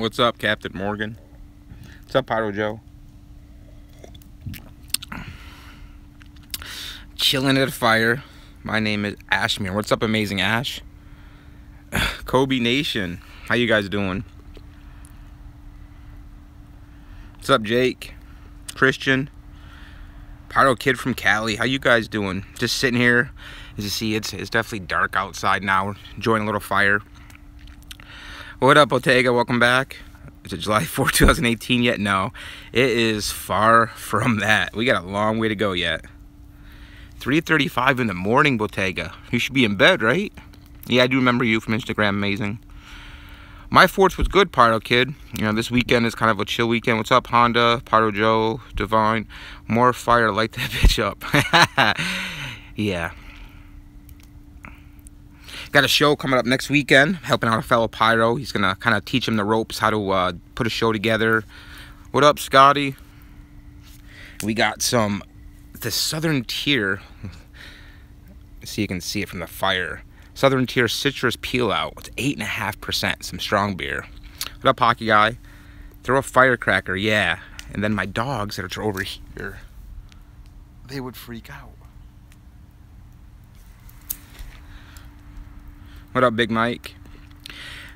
What's up, Captain Morgan? What's up, Pyro Joe? Chilling at a fire. My name is Ashmere. What's up, Amazing Ash? Kobe Nation. How you guys doing? What's up, Jake? Christian? Pyro Kid from Cali. How you guys doing? Just sitting here. As you see, it's definitely dark outside now. We're enjoying a little fire. What up, Bottega? Welcome back. Is it July 4, 2018 yet? No. It is far from that. We got a long way to go yet. 3:35 in the morning, Bottega. You should be in bed, right? Yeah, I do remember you from Instagram. Amazing. My 4th was good, Pyro Kid. You know, this weekend is kind of a chill weekend. What's up, Honda? Pyro Joe? Divine? More fire. Light that bitch up. Yeah. Got a show coming up next weekend, helping out a fellow Pyro. He's gonna kind of teach him the ropes, how to put a show together. What up, Scotty? We got the Southern Tier. See, you can see it from the fire. Southern Tier Citrus Peel Out. It's 8.5%. Some strong beer. What up, Hockey Guy? Throw a firecracker, yeah. And then my dogs that are over here, they would freak out. What up, Big Mike?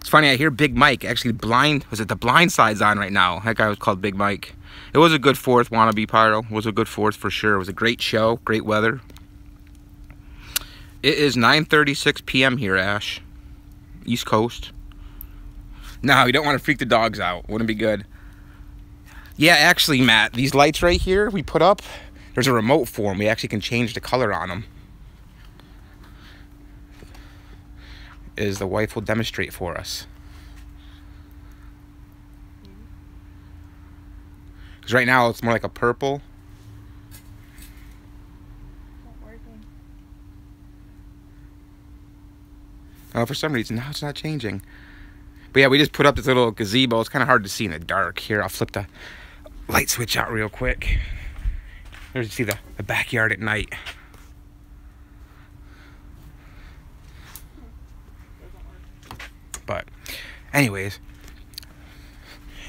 It's funny, I hear Big Mike actually the Blind Side's on right now. That guy was called Big Mike. It was a good 4th, wannabe Pyro. It was a good 4th for sure. It was a great show, great weather. It is 9:36 p.m. here, Ash. East Coast. No, you don't want to freak the dogs out. Wouldn't be good. Yeah, actually, Matt, these lights right here we put up, there's a remote for them. We actually can change the color on them. Is the wife will demonstrate for us. Because right now it's more like a purple. Not working. Oh, for some reason now it's not changing. But yeah, we just put up this little gazebo. It's kind of hard to see in the dark. Here, I'll flip the light switch out real quick. There's, you see the backyard at night. But anyways,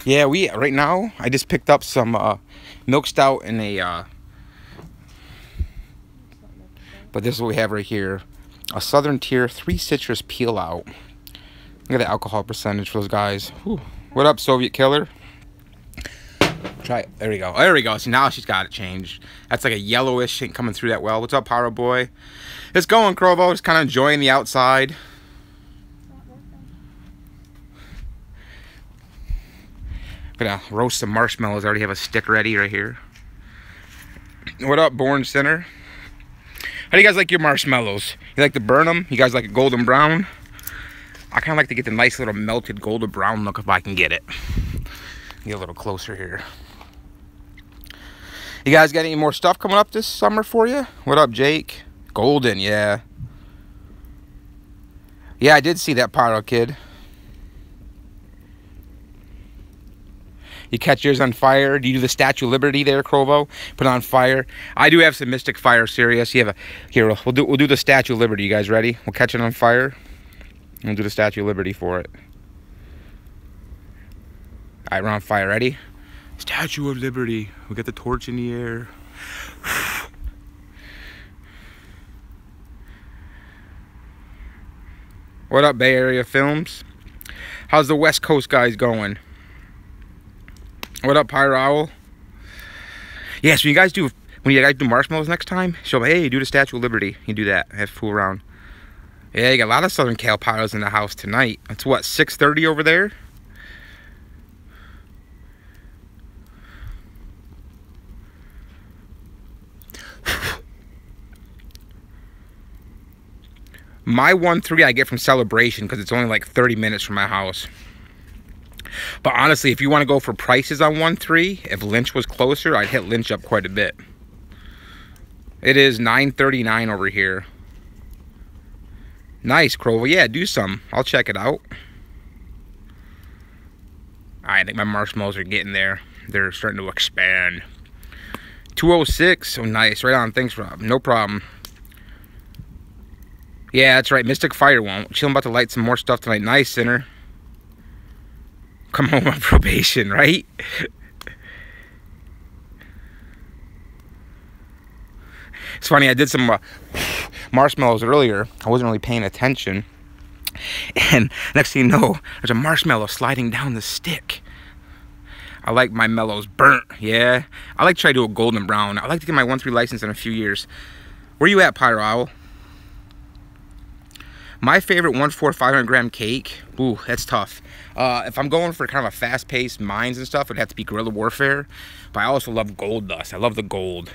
yeah, right now I just picked up some milk stout and but this is what we have right here, a Southern Tier 3 Citrus Peel Out. Look at the alcohol percentage for those guys. Whew. What up, Soviet Killer? Try it. There we go. There we go. See, now she's got it changed. That's like a yellowish, ain't coming through that well. What's up, Pyro Boy? It's going, Crovo. Just kind of enjoying the outside. Gonna roast some marshmallows. I already have a stick ready right here. What up, Born Sinner? How do you guys like your marshmallows? You like to burn them? You guys like a golden brown? I kind of like to get the nice little melted golden brown look if I can get it. Get a little closer here. You guys got any more stuff coming up this summer for you? What up, Jake? Golden, yeah. Yeah, I did see that, Pyro Kid. You catch yours on fire. Do you do the Statue of Liberty there, Crovo? Put it on fire. I do have some Mystic Fire serious. You have here. We'll do the Statue of Liberty. You guys ready? We'll catch it on fire. We'll do the Statue of Liberty for it. All right, we're on fire. Ready? Statue of Liberty. We got the torch in the air. What up, Bay Area Films? How's the West Coast guys going? What up, Pyro Owl? Yeah, so when you guys do marshmallows next time, show them, hey, do the Statue of Liberty. You do that. Have fool around. Yeah, you got a lot of Southern Cal Pyros in the house tonight. It's what, 6:30 over there? My 1-3 I get from Celebration because it's only like 30 minutes from my house. But honestly, if you want to go for prices on 1-3, if Lynch was closer, I'd hit Lynch up quite a bit. It is 9:39 over here. Nice, Crovo. Yeah, do some. I'll check it out. I think my marshmallows are getting there. They're starting to expand. 206. Oh, nice. Right on. Thanks, Rob. No problem. Yeah, that's right. Mystic Fire won't. Chilling about to light some more stuff tonight. Nice, Sinner. come home on probation, right? It's funny, I did some marshmallows earlier. I wasn't really paying attention. And next thing you know, there's a marshmallow sliding down the stick. I like my mellows burnt, yeah. I like to try to do a golden brown. I like to get my 1-3 license in a few years. Where you at, Pyro Owl? My favorite 1/4 500-gram cake, ooh, that's tough. If I'm going for kind of a fast-paced mines and stuff, it'd have to be Guerrilla Warfare. But I also love gold dust. I love the gold.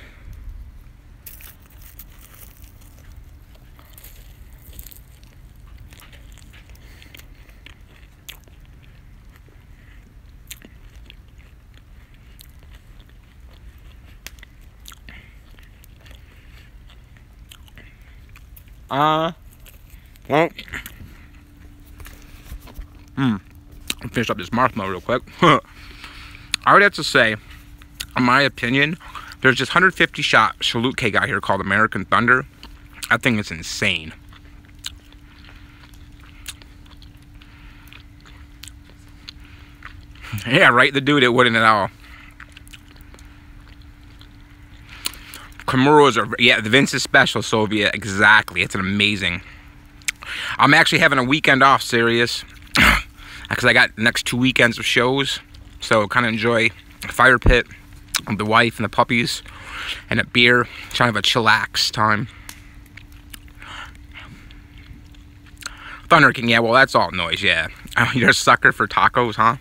Well, I'll finish up this marshmallow real quick. I would have to say, in my opinion, there's this 150 shot salute cake out here called American Thunder. I think it's insane. Yeah, right, the dude, it wouldn't at all. Kimura's are, yeah, the Vince's Special Soviet, exactly. It's an amazing. I'm actually having a weekend off, serious, because I got the next 2 weekends of shows. So kind of enjoy a fire pit with the wife and the puppies and a beer. Trying to have a chillax time. Thunder King, yeah, well, that's all noise, yeah. You're a sucker for tacos, huh?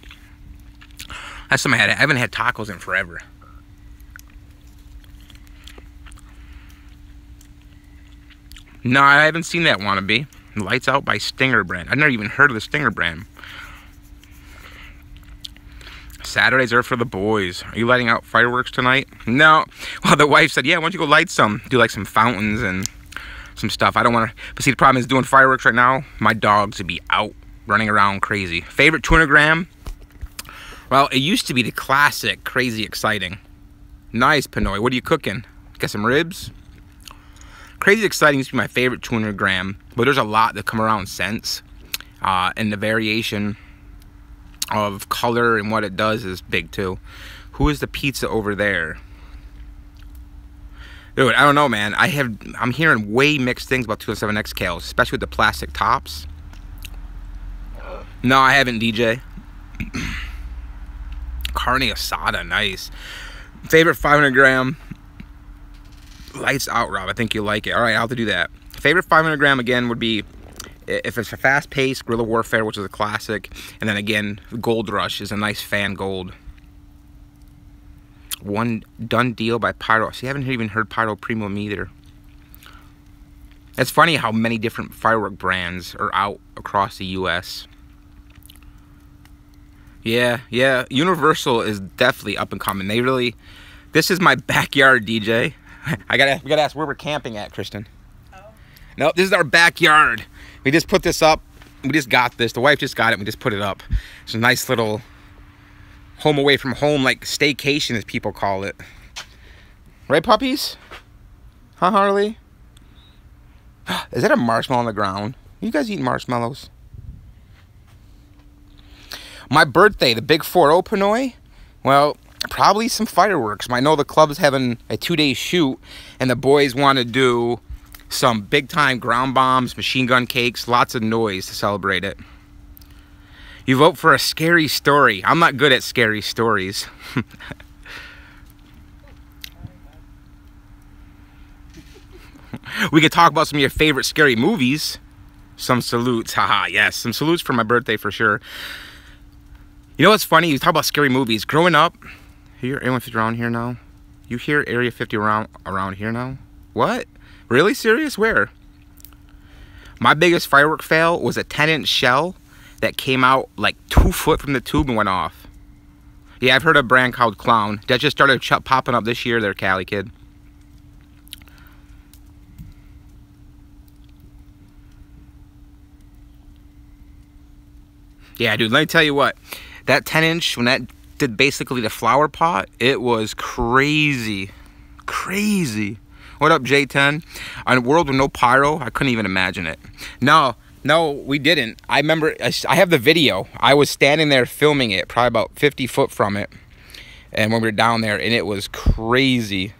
That's something I haven't had tacos in forever. No, I haven't seen that wannabe. Lights Out by Stinger brand. I've never even heard of the Stinger brand. Saturdays are for the boys. Are you lighting out fireworks tonight? No. Well, the wife said, yeah, why don't you go light some? Do like some fountains and some stuff. I don't want to. But see, the problem is doing fireworks right now, my dogs would be out running around crazy. Favorite 200 gram? Well, it used to be the classic Crazy Exciting. Nice, Pinoy. What are you cooking? Got some ribs? Crazy Exciting used to be my favorite 200 gram, but there's a lot that come around since. And the variation of color and what it does is big too. Who is the pizza over there? Dude, I don't know, man. I'm hearing way mixed things about 207X Kales, especially with the plastic tops. No, I haven't, DJ. Carne asada, nice. Favorite 500 gram? Lights Out, Rob. I think you like it. All right, I'll have to do that. Favorite 500 gram again would be, if it's a fast-paced, Guerrilla Warfare, which is a classic, and then again, Gold Rush is a nice fan gold. One Done Deal by Pyro. See, I haven't even heard Pyro Premium either. It's funny how many different firework brands are out across the U.S. Yeah, Universal is definitely up and coming. They really, this is my backyard, DJ. We gotta ask where we're camping at, Kristen. Oh. Nope, this is our backyard. We just put this up. We just got this. The wife just got it. We just put it up. It's a nice little home away from home, like staycation as people call it. Right, puppies? Huh, Harley? Is that a marshmallow on the ground? You guys eat marshmallows? My birthday, the big 4-0 Pinoy? Well, probably some fireworks. I know the club's having a 2-day shoot, and the boys want to do some big-time ground bombs, machine gun cakes, lots of noise to celebrate it. You vote for a scary story. I'm not good at scary stories. We could talk about some of your favorite scary movies. Some salutes, haha, yes. Some salutes for my birthday for sure. You know what's funny? You talk about scary movies. Growing up, hear Area 50 around here now? You hear Area 50 around here now? What? Really? Serious? Where? My biggest firework fail was a 10-inch shell that came out like 2 foot from the tube and went off. Yeah, I've heard of a brand called Clown. That just started popping up this year there, Cali kid. Yeah, dude, let me tell you what. That 10-inch, when that did basically the flower pot, it was crazy. Crazy. What up, J10? On a world with no pyro, I couldn't even imagine it. No, No, we didn't. I remember, I have the video. I was standing there filming it, probably about 50 foot from it. And when we were down there, and it was crazy.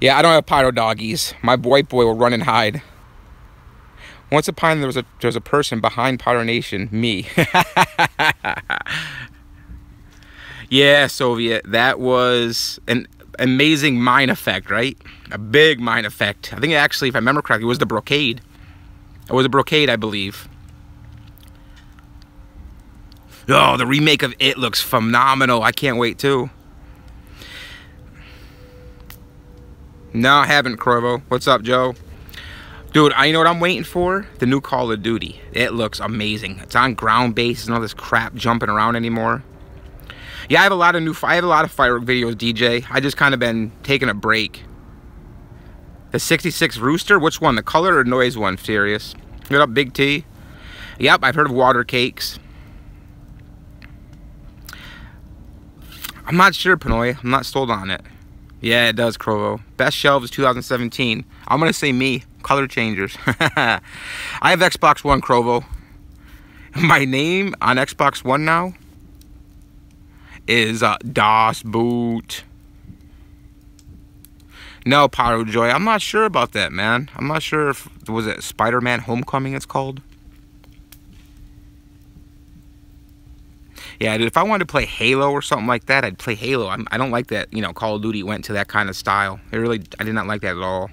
Yeah, I don't have pyro doggies. My white boy will run and hide. Once upon there was a person behind Pyro Nation, me. Yeah, Soviet. That was an amazing mine effect, right? A big mine effect. I think actually, if I remember correctly, it was the brocade. It was a brocade, I believe. Oh, the remake of it looks phenomenal. I can't wait too. No, I haven't, Corvo. What's up, Joe? Dude, you know what I'm waiting for? The new Call of Duty. It looks amazing. It's on ground base. There's no this crap jumping around anymore. Yeah, I have a lot of Firework videos, DJ. I just kind of been taking a break. The 66 Rooster? Which one? The color or noise one? Serious. What up, Big T? Yep, I've heard of water cakes. I'm not sure, Pinoy. I'm not sold on it. Yeah, it does, Crovo. Best shelves 2017. I'm going to say me. Color changers. I have Xbox One, Crovo. My name on Xbox One now is Das Boot. No, Pyro Joy. I'm not sure about that, man. I'm not sure if, was it Spider-Man Homecoming it's called? Yeah, dude, if I wanted to play Halo or something like that, I'd play Halo. I don't like that, you know, Call of Duty went to that kind of style. I did not like that at all.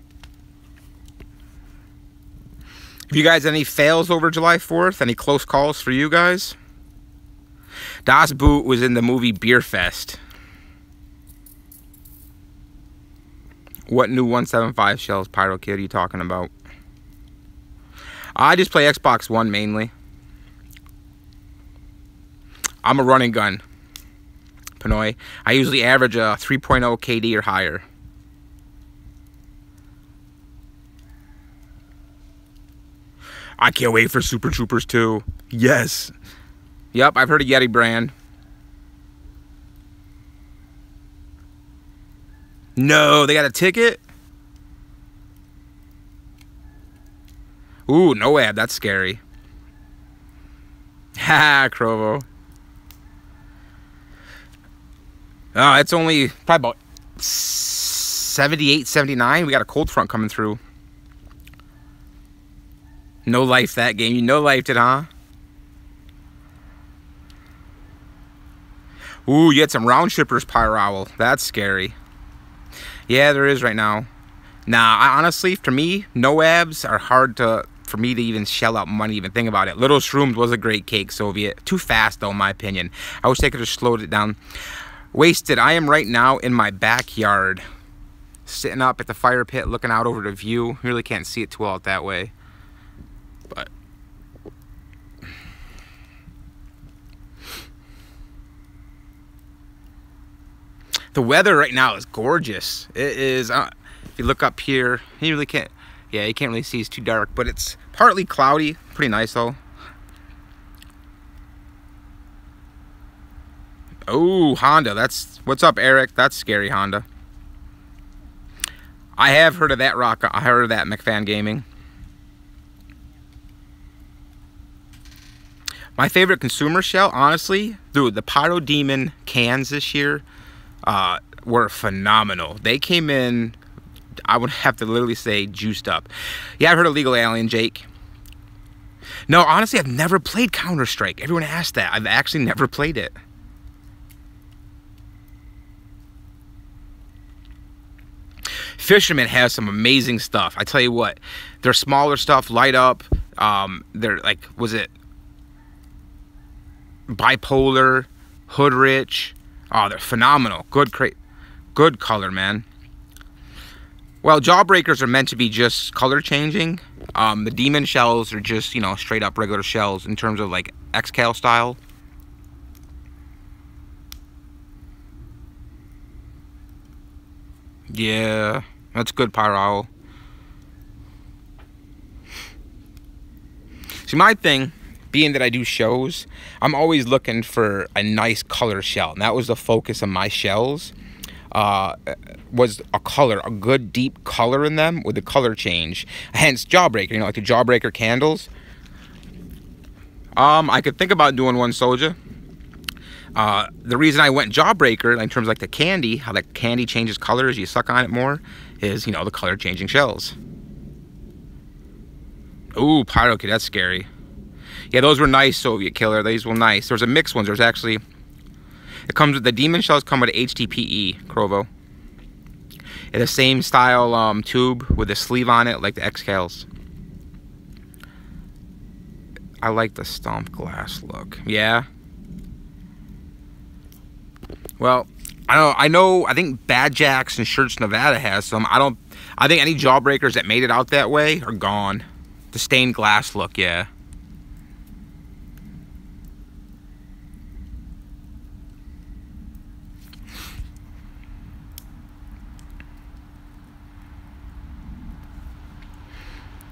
Have you guys any fails over July 4th? Any close calls for you guys? Das Boot was in the movie Beer Fest. What new 175 shells, Pyro Kid, are you talking about? I just play Xbox One mainly. I'm a running gun, Pinoy. I usually average a 3.0 KD or higher. I can't wait for Super Troopers 2. Yes. Yep, I've heard of Yeti brand. No, they got a ticket? Ooh, no ad. That's scary. Ha, Crovo. Oh, it's only probably about 78, 79. We got a cold front coming through. No life that game. You no lifed it, huh? Ooh, you had some round shippers, Pyro Owl. That's scary. Yeah, there is right now. Nah, honestly, for me, no abs are hard for me to even shell out money, even think about it. Little Shrooms was a great cake, Soviet. Too fast, though, in my opinion. I wish they could have slowed it down. Wasted. I am right now in my backyard, sitting up at the fire pit, looking out over the view. You really can't see it too well out that way. But the weather right now is gorgeous. It is. If you look up here, you really can't. Yeah, you can't really see. It's too dark, but it's partly cloudy. Pretty nice though. Oh, Honda. That's what's up, Eric. That's scary, Honda. I have heard of that rock. I heard of that McFan Gaming. My favorite consumer shell, honestly, dude, the Pyro Demon cans this year were phenomenal. They came in, I would have to literally say, juiced up. Yeah, I've heard of Legal Alien, Jake. No, honestly, I've never played Counter-Strike. Everyone asked that. I've actually never played it. Fisherman has some amazing stuff. I tell you what, their smaller stuff light up. They're like, was it Bipolar, Hood Rich? Oh, they're phenomenal. Good color, man. Well, Jawbreakers are meant to be just color changing. The Demon shells are just, you know, straight up regular shells in terms of like X-Cal style. Yeah, that's good, Pyro Owl. See, my thing, being that I do shows, I'm always looking for a nice color shell. And that was the focus of my shells. Was a color, a good deep color in them with the color change. Hence Jawbreaker, you know, like the Jawbreaker candles. I could think about doing one, Soldier. The reason I went Jawbreaker, in terms of like the candy, how the candy changes colors, you suck on it more, is, you know, the color changing shells. Ooh, Pyro Kid, that's scary. Yeah, those were nice, Soviet Killer. These were nice. There's a mixed ones. There's actually, it comes with, the demon shells come with HDPE, Crovo. And the same style tube with a sleeve on it, like the X-Cals. I like the stomp glass look. Yeah. Well, I think Bad Jacks and Shirts Nevada has some. I think any Jawbreakers that made it out that way are gone. The stained glass look, yeah.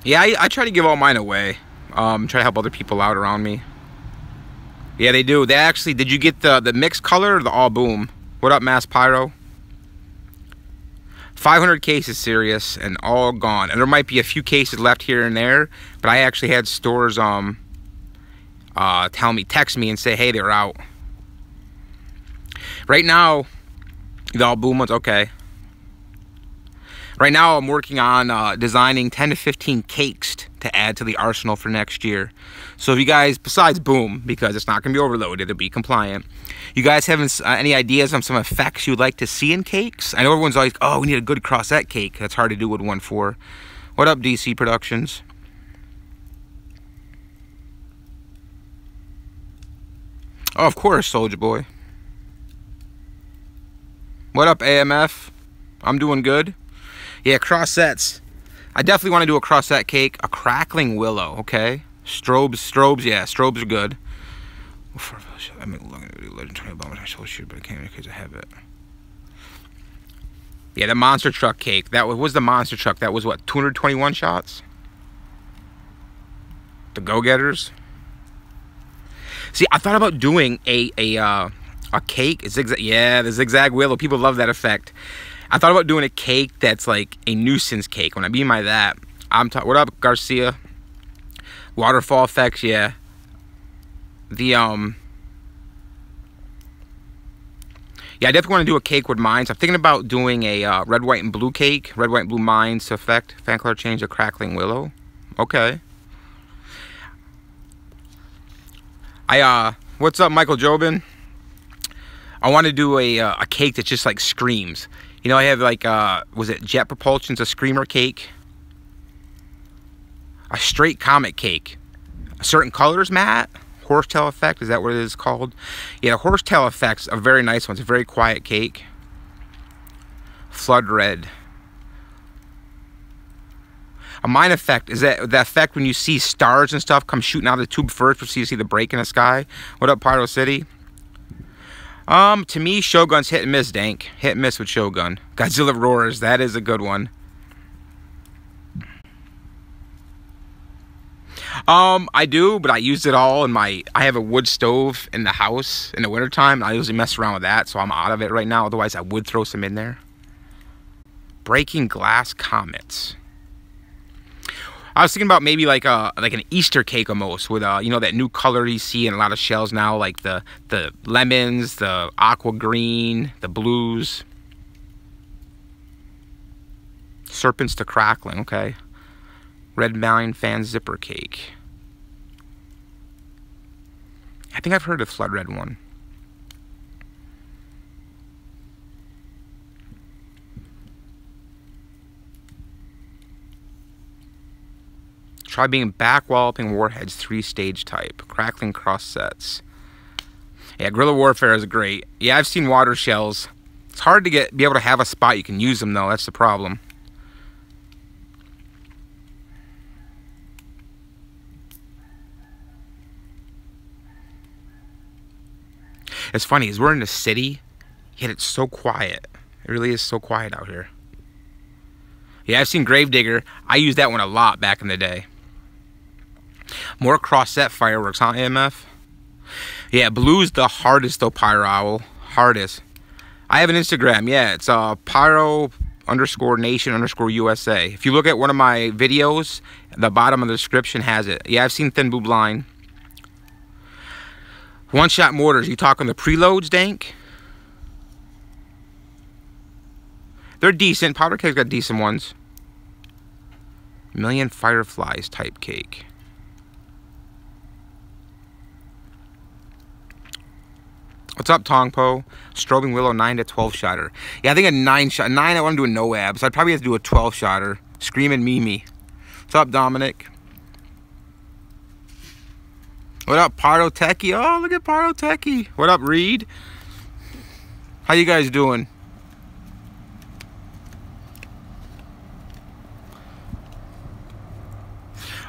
Yeah, I try to give all mine away. Try to help other people out around me. Yeah, they do. They actually, did you get the mixed color or the all boom? What up, Mass Pyro? 500 cases serious and all gone. And there might be a few cases left here and there, but I actually had stores text me and say, hey, they're out. Right now, the all boom ones, okay. Right now, I'm working on designing 10 to 15 cakes to add to the arsenal for next year. So if you guys, besides boom, because it's not going to be overloaded, it'll be compliant. You guys have any ideas on some effects you'd like to see in cakes? I know everyone's always, oh, we need a good crossette cake. That's hard to do with 1.4. What up, DC Productions? Oh, of course, Soldier Boy. What up, AMF? I'm doing good. Yeah, crossettes. I definitely want to do a crossette cake. A crackling willow, okay? Strobes, yeah, strobes are good. I mean, legend 20 bombs. I so shoot, but I can't because I have it. Yeah, the monster truck cake. That was the monster truck. That was what, 221 shots? The go-getters. See, I thought about doing a cake. Zigzag. Yeah, the zigzag willow. People love that effect. I thought about doing a cake that's like a nuisance cake. When I mean by that, what up, Garcia? Waterfall effects, yeah. The yeah, I definitely want to do a cake with mines. I'm thinking about doing a red, white, and blue cake. Red, white, and blue mines effect. Fan color change, a crackling willow. Okay. What's up, Michael Jobin? I want to do a cake that just like screams. You know, I have like, was it Jet Propulsion's a screamer cake? A straight comet cake. Certain colors, Matt? Horsetail effect, is that what it is called? Yeah, horsetail effect's a very nice one. It's a very quiet cake. Flood red. A mine effect, is that the effect when you see stars and stuff come shooting out of the tube first, so you see the break in the sky? What up, Pyro City? To me, Shogun's hit and miss, Dank. Hit and miss with Shogun. Godzilla Roars, that is a good one. I do, but I used it all in I have a wood stove in the house in the wintertime. I usually mess around with that, so I'm out of it right now. Otherwise, I would throw some in there. Breaking glass comets. I was thinking about maybe like an Easter cake almost with you know, that new color you see in a lot of shells now, like the lemons, the aqua green, the blues. Serpents to crackling, okay. Red Mine Fan Zipper Cake. I think I've heard of Flood Red one. Try being back walloping warheads 3-stage type. Crackling cross sets. Yeah, guerrilla warfare is great. Yeah, I've seen water shells. It's hard to be able to have a spot you can use them though. That's the problem. It's funny, is we're in the city, yet it's so quiet. It really is so quiet out here. Yeah, I've seen Gravedigger. I used that one a lot back in the day. More cross-set fireworks, huh, AMF? Yeah, blue's the hardest though, Pyro Owl. Hardest. I have an Instagram, yeah. It's Pyro_Nation_USA. If you look at one of my videos, the bottom of the description has it. Yeah, I've seen Thin Boob Line. One-shot mortars. You talking the preloads, Dank? They're decent. Powder cake's got decent ones. Million Fireflies type cake. What's up, Tongpo? Strobing Willow 9 to 12 shotter. Yeah, I think a 9 shot. 9, I want to do a no ab, so I'd probably have to do a 12 shotter. Screaming Mimi. What's up, Dominic? What up, Pyrotechie? Oh, look at Pyrotechie. What up, Reed? How you guys doing?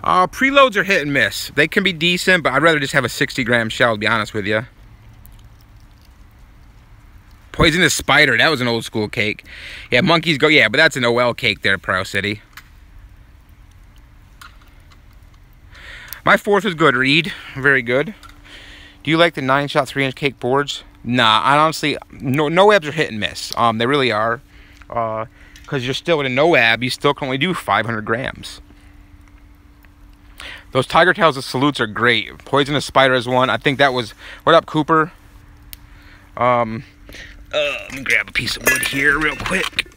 Preloads are hit and miss. They can be decent, but I'd rather just have a 60-gram shell, to be honest with you. Poisonous Spider, that was an old school cake. Yeah, Monkeys Go, yeah, but that's an OL cake there, Pro City. My 4th was good, Reed. Very good. Do you like the 9-shot 3-inch cake boards? Nah, I honestly, no abs are hit and miss. They really are. Because you're still in a no ab, you still can only do 500 grams. Those Tiger Tails of Salutes are great. Poisonous Spider is one. I think that was... What up, Cooper? Let me grab a piece of wood here real quick.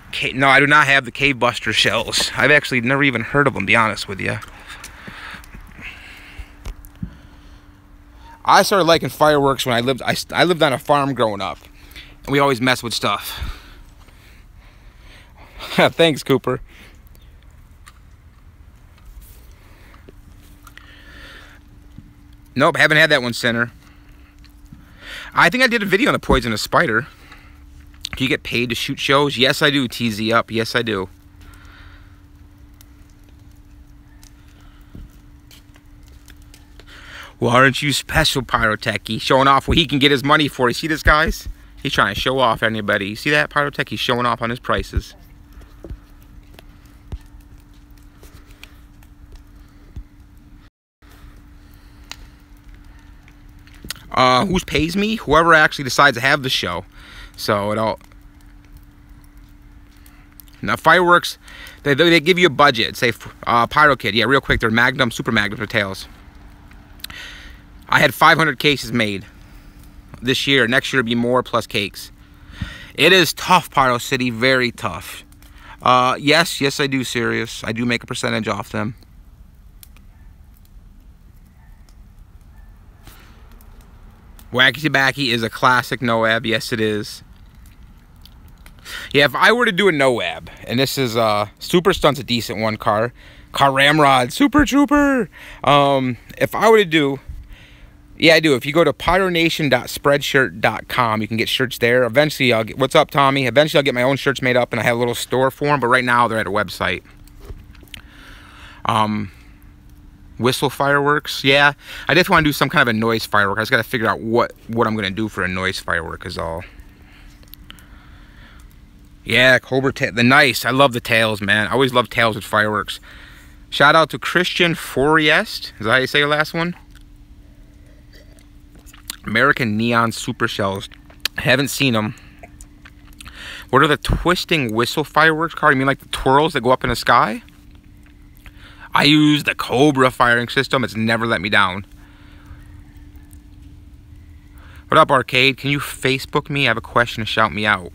Okay, no, I do not have the Cave Buster shells. I've actually never even heard of them, to be honest with you. I started liking fireworks when I lived on a farm growing up. And we always mess with stuff. Thanks, Cooper. Nope, haven't had that one, Center. I think I did a video on the Poisonous Spider. Do you get paid to shoot shows? Yes, I do, TZ up. Yes, I do. Well, aren't you special, Pyrotechie? Showing off what he can get his money for. You see this, guys? He's trying to show off anybody. You see that? Pyrotechie's showing off on his prices. Who pays me? Whoever actually decides to have the show. So it all... Now, fireworks, they give you a budget. Say, Pyro Kid. Yeah, real quick, they're Magnum, Super Magnum for tails. I had 500 cases made this year. Next year will be more plus cakes. It is tough, Pyro City. Very tough. Yes, I do, serious. I do make a percentage off them. Wacky Tobacco is a classic no-ab. Yes, it is. Yeah, if I were to do a no-ab, and this is Super Stunt's a decent one, Car Ramrod, Super Trooper. If I were to do, yeah, I do. If you go to pyronation.spreadshirt.com, you can get shirts there. Eventually, I'll get, what's up, Tommy? Eventually, I'll get my own shirts made up, and I have a little store for them. But right now, they're at a website. Whistle fireworks, yeah. I just want to do some kind of a noise firework. I just got to figure out what I'm going to do for a noise firework is all. Yeah, Cobra tail, the nice. I love the tails, man. I always love tails with fireworks. Shout out to Christian Forest. Is that how you say your last one? American Neon Super Shells. I haven't seen them. What are the twisting whistle fireworks, Carl? You mean like the twirls that go up in the sky? I use the Cobra firing system. It's never let me down. What up, Arcade? Can you Facebook me? I have a question to shout me out.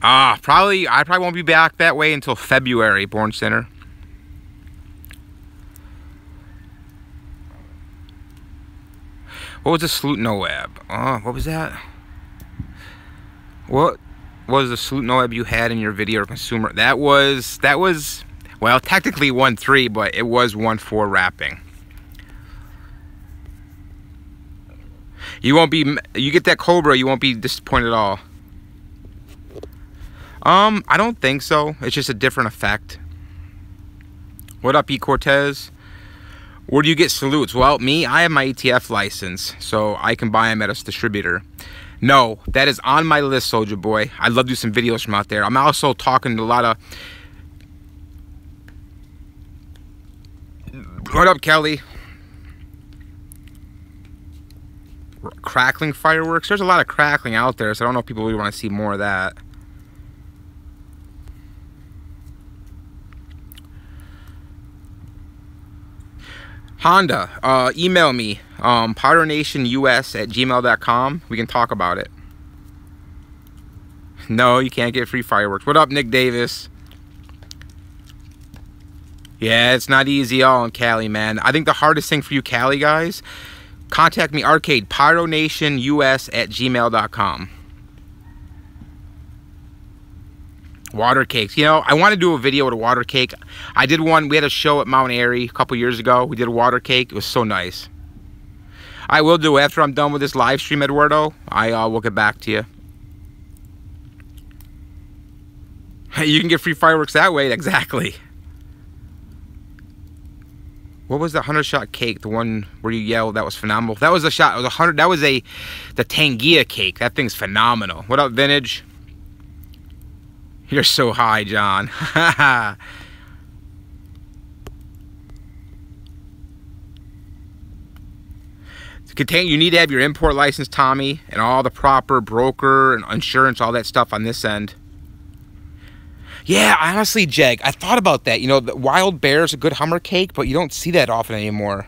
I probably won't be back that way until February, Born Center. What was the Salute Noab? What was that? What was the Salute Noab you had in your video or consumer? That was, well, technically 1.3, but it was 1.4 wrapping. You get that Cobra, you won't be disappointed at all. I don't think so. It's just a different effect. What up, E. Cortez? Where do you get salutes? Well, I have my ETF license, so I can buy them at a distributor. No, that is on my list, Soldier Boy. I'd love to do some videos from out there. I'm also talking to a lot of... What up, Kelly? Crackling fireworks. There's a lot of crackling out there, so I don't know if people really want to see more of that. Honda, email me, pyronationus@gmail.com. We can talk about it. No, you can't get free fireworks. What up, Nick Davis? Yeah, it's not easy all in Cali, man. I think the hardest thing for you Cali guys, contact me, Arcade, pyronationus@gmail.com. Water cakes. You know, I want to do a video with a water cake. I did one. We had a show at Mount Airy a couple years ago. We did a water cake. It was so nice. I will do after I'm done with this live stream, Eduardo. I will get back to you. You can get free fireworks that way. Exactly. What was the 100-shot cake? The one where you yelled? That was phenomenal. That was a shot. It was 100. That was the Tangia cake. That thing's phenomenal. What up, Vintage? You're so high, John. You need to have your import license, Tommy, and all the proper broker and insurance, all that stuff on this end. Yeah, honestly, Jeg, I thought about that. You know, the Wild Bear's a good Hummer cake, but you don't see that often anymore.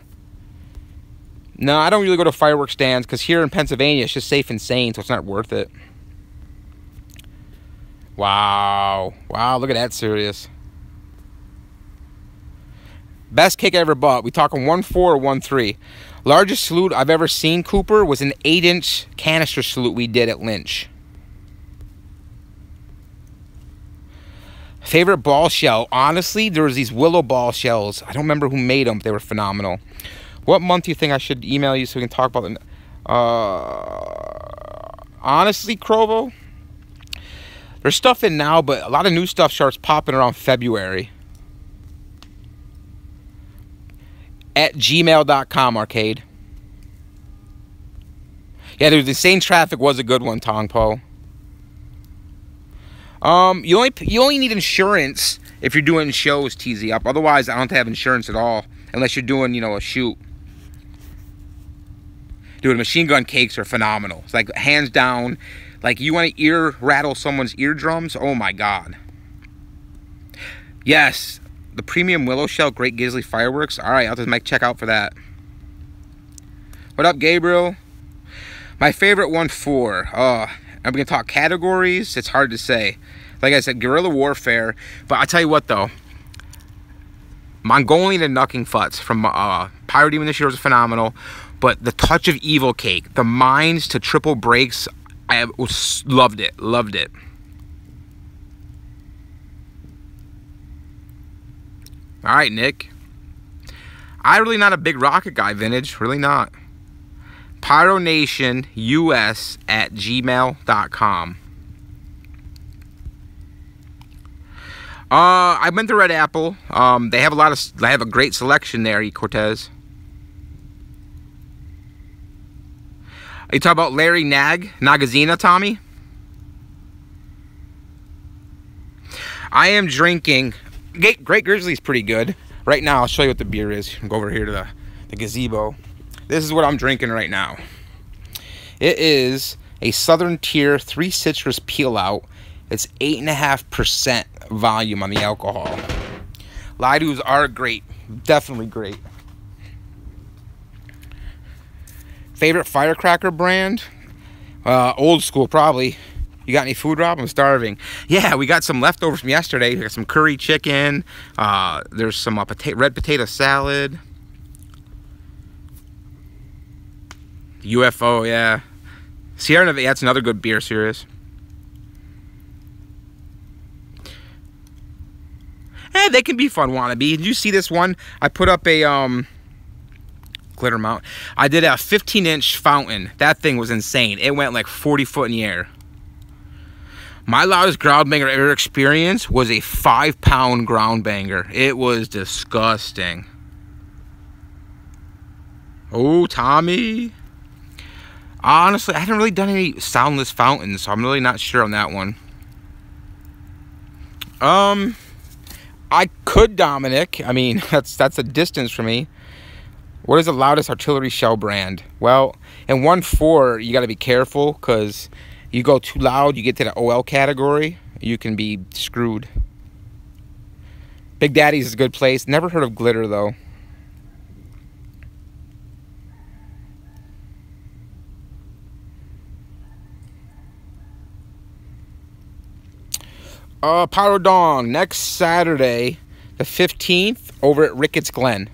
No, I don't really go to fireworks stands because here in Pennsylvania, it's just safe and sane, so it's not worth it. Wow. Wow, look at that, serious. Best cake I ever bought. We talking 1.4 or 1.3. Largest salute I've ever seen, Cooper, was an 8-inch canister salute we did at Lynch. Favorite ball shell? Honestly, there was these willow ball shells. I don't remember who made them, but they were phenomenal. What month do you think I should email you so we can talk about them? Honestly, Crovo, there's stuff in now, but a lot of new stuff starts popping around February. At gmail.com, Arcade. Yeah, there's Insane Traffic was a good one, Tongpo. You only need insurance if you're doing shows, TZ Up. Otherwise, I don't have insurance at all unless you're doing, you know, a shoot. Dude, machine gun cakes are phenomenal. It's like hands down. Like, you want to ear rattle someone's eardrums? Oh my god. Yes, the premium willow shell, Great Gizzly Fireworks. All right, I'll just make check out for that. What up, Gabriel? My favorite 1.4. I'm gonna talk categories. It's hard to say. Like I said, guerrilla warfare. But I tell you what, though, Mongolian and Knucking Futs from Pyro Demon this year was phenomenal. But the Touch of Evil cake, the mines to triple breaks, I loved it. Loved it. All right, Nick. I'm really not a big rocket guy, Vintage. Really not. pyronationus@gmail.com. I went to Red Apple. They have a great selection there, Cortez. Are you talking about Larry Nagazina, Tommy? I am drinking. Great Grizzly's pretty good. Right now, I'll show you what the beer is. Go over here to the gazebo. This is what I'm drinking right now. It is a Southern Tier 3 Citrus Peel Out. It's 8.5% volume on the alcohol. Lidus are great. Definitely great. Favorite firecracker brand? Old school, probably. You got any food, Rob? I'm starving. Yeah, we got some leftovers from yesterday. We got some curry chicken. There's some red potato salad. UFO, yeah. Sierra Nevada, that's another good beer, serious. They can be fun, wannabe. Did you see this one? I put up a glitter mount. I did a 15-inch fountain. That thing was insane. It went like 40 foot in the air. My loudest ground banger ever experience was a 5-pound ground banger. It was disgusting. Oh, Tommy. Honestly, I haven't really done any soundless fountains, so I'm really not sure on that one. I could, Dominic. I mean, that's a distance for me. What is the loudest artillery shell brand? Well, in 1.4, you got to be careful, because you go too loud, you get to the OL category, you can be screwed. Big Daddy's is a good place. Never heard of Glitter, though. Pyro Dong, next Saturday, the 15th, over at Ricketts Glen.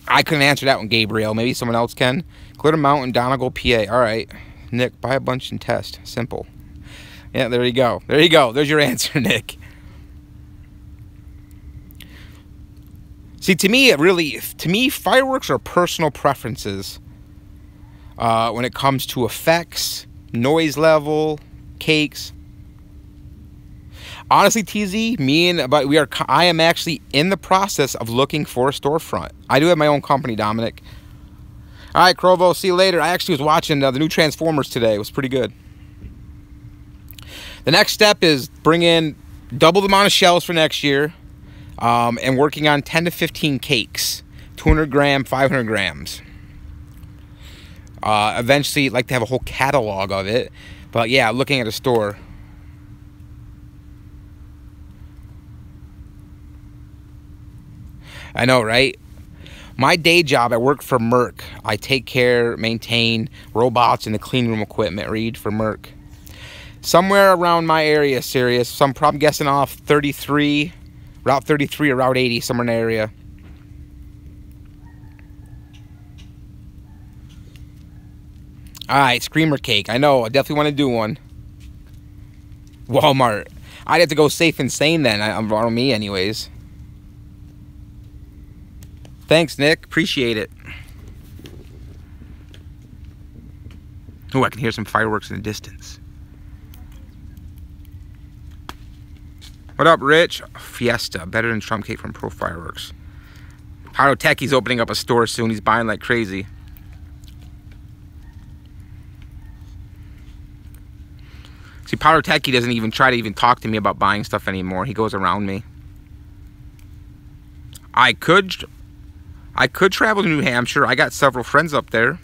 I couldn't answer that one, Gabriel. Maybe someone else can. Glitter Mountain, Donegal, PA. All right. Nick, buy a bunch and test. Simple. Yeah, there you go. There you go. There's your answer, Nick. See, to me, fireworks are personal preferences when it comes to effects, noise level, cakes. Honestly, TZ, I am actually in the process of looking for a storefront. I do have my own company, Dominic. All right, Crovo, see you later. I actually was watching the new Transformers today. It was pretty good. The next step is bring in double the amount of shells for next year, and working on 10 to 15 cakes, 200 gram, 500 grams. Eventually, I'd like to have a whole catalog of it. But yeah, looking at a store. I know, right? My day job, I work for Merck. I take care, maintain robots and the clean room equipment, read for Merck. Somewhere around my area, Sirius. So I'm probably guessing off 33, Route 33 or Route 80, somewhere in the area. Alright, Screamer Cake. I know, I definitely want to do one. Walmart. I'd have to go safe and sane then, on me anyways. Thanks, Nick. Appreciate it. Oh, I can hear some fireworks in the distance. What up, Rich? Fiesta. Better than Trump Cake from Pro Fireworks. Pyro Techie's opening up a store soon. He's buying like crazy. See, Pyro Techie doesn't even try to even talk to me about buying stuff anymore. He goes around me. I could travel to New Hampshire. I got several friends up there.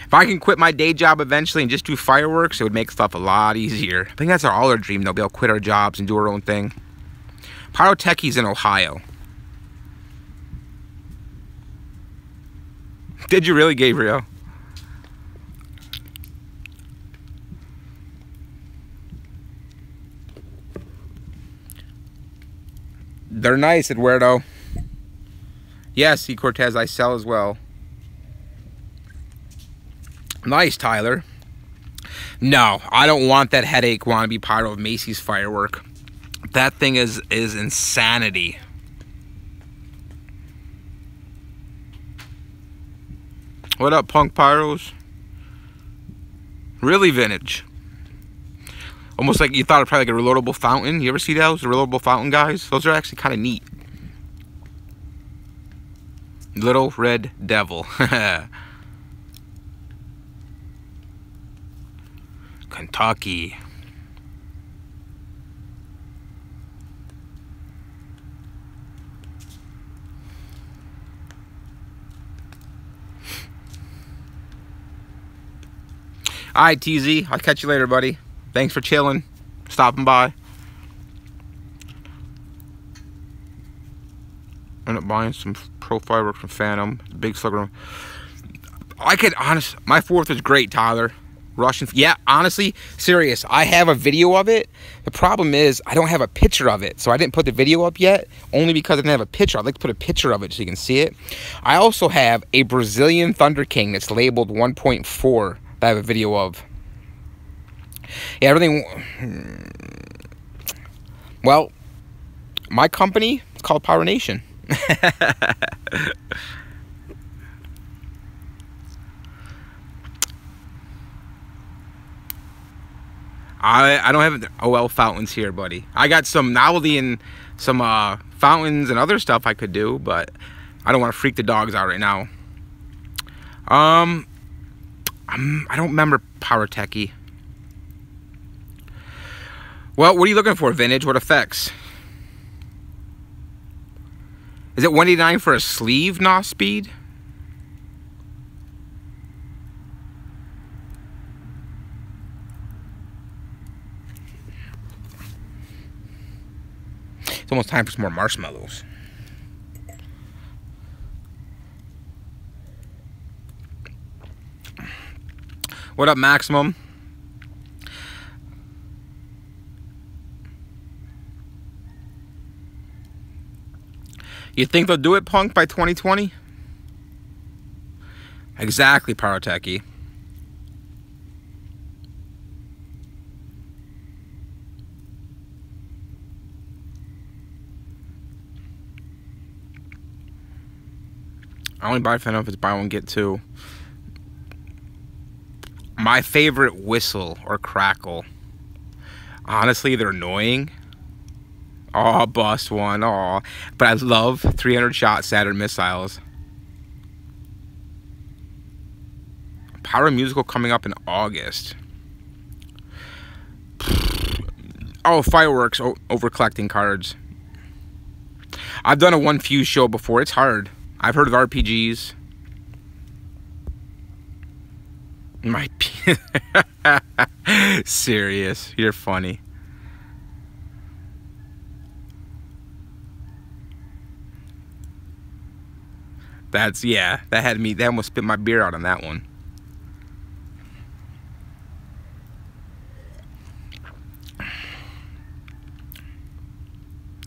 If I can quit my day job eventually and just do fireworks, it would make stuff a lot easier. I think that's all our dream, though. Be able to quit our jobs and do our own thing. Pyrotechie's in Ohio. Did you really, Gabriel? They're nice, Eduardo. Yes, C. Cortez, I sell as well. Nice, Tyler. No, I don't want that headache wannabe pyro of Macy's Firework. That thing is insanity. What up, Punk Pyros? Really vintage. Almost like you thought it was probably like a reloadable fountain. You ever see those? The reloadable fountain guys? Those are actually kind of neat. Little Red Devil. Kentucky. Alright, TZ. I'll catch you later, buddy. Thanks for chilling, stopping by. End up buying some Pro Fireworks from Phantom. Big slugger. I could honestly, my 4th is great, Tyler. Russian, yeah, honestly, serious. I have a video of it. The problem is I don't have a picture of it, so I didn't put the video up yet. Only because I didn't have a picture. I'd like to put a picture of it so you can see it. I also have a Brazilian Thunder King that's labeled 1.4 that I have a video of. Yeah, everything. Well, my company is called Pyro Nation. I don't have OL fountains here, buddy. I got some novelty and some fountains and other stuff I could do, but I don't want to freak the dogs out right now. I don't remember Pyrotechy. Well, what are you looking for, Vintage? What effects? Is it $189 for a sleeve NOS speed? It's almost time for some more marshmallows. What up, Maximum? You think they'll do it, Punk, by 2020? Exactly, Pyrotechy. I only buy Phantom if it's buy one, get two. My favorite whistle or crackle. Honestly, they're annoying. Oh, bust one. Oh, but I love 300 shot Saturn missiles. Pyro musical coming up in August. Oh, fireworks over collecting cards. I've done a one fuse show before. It's hard. I've heard of RPGs. Might be. Serious. You're funny. That's, yeah, that had me, that almost spit my beer out on that one.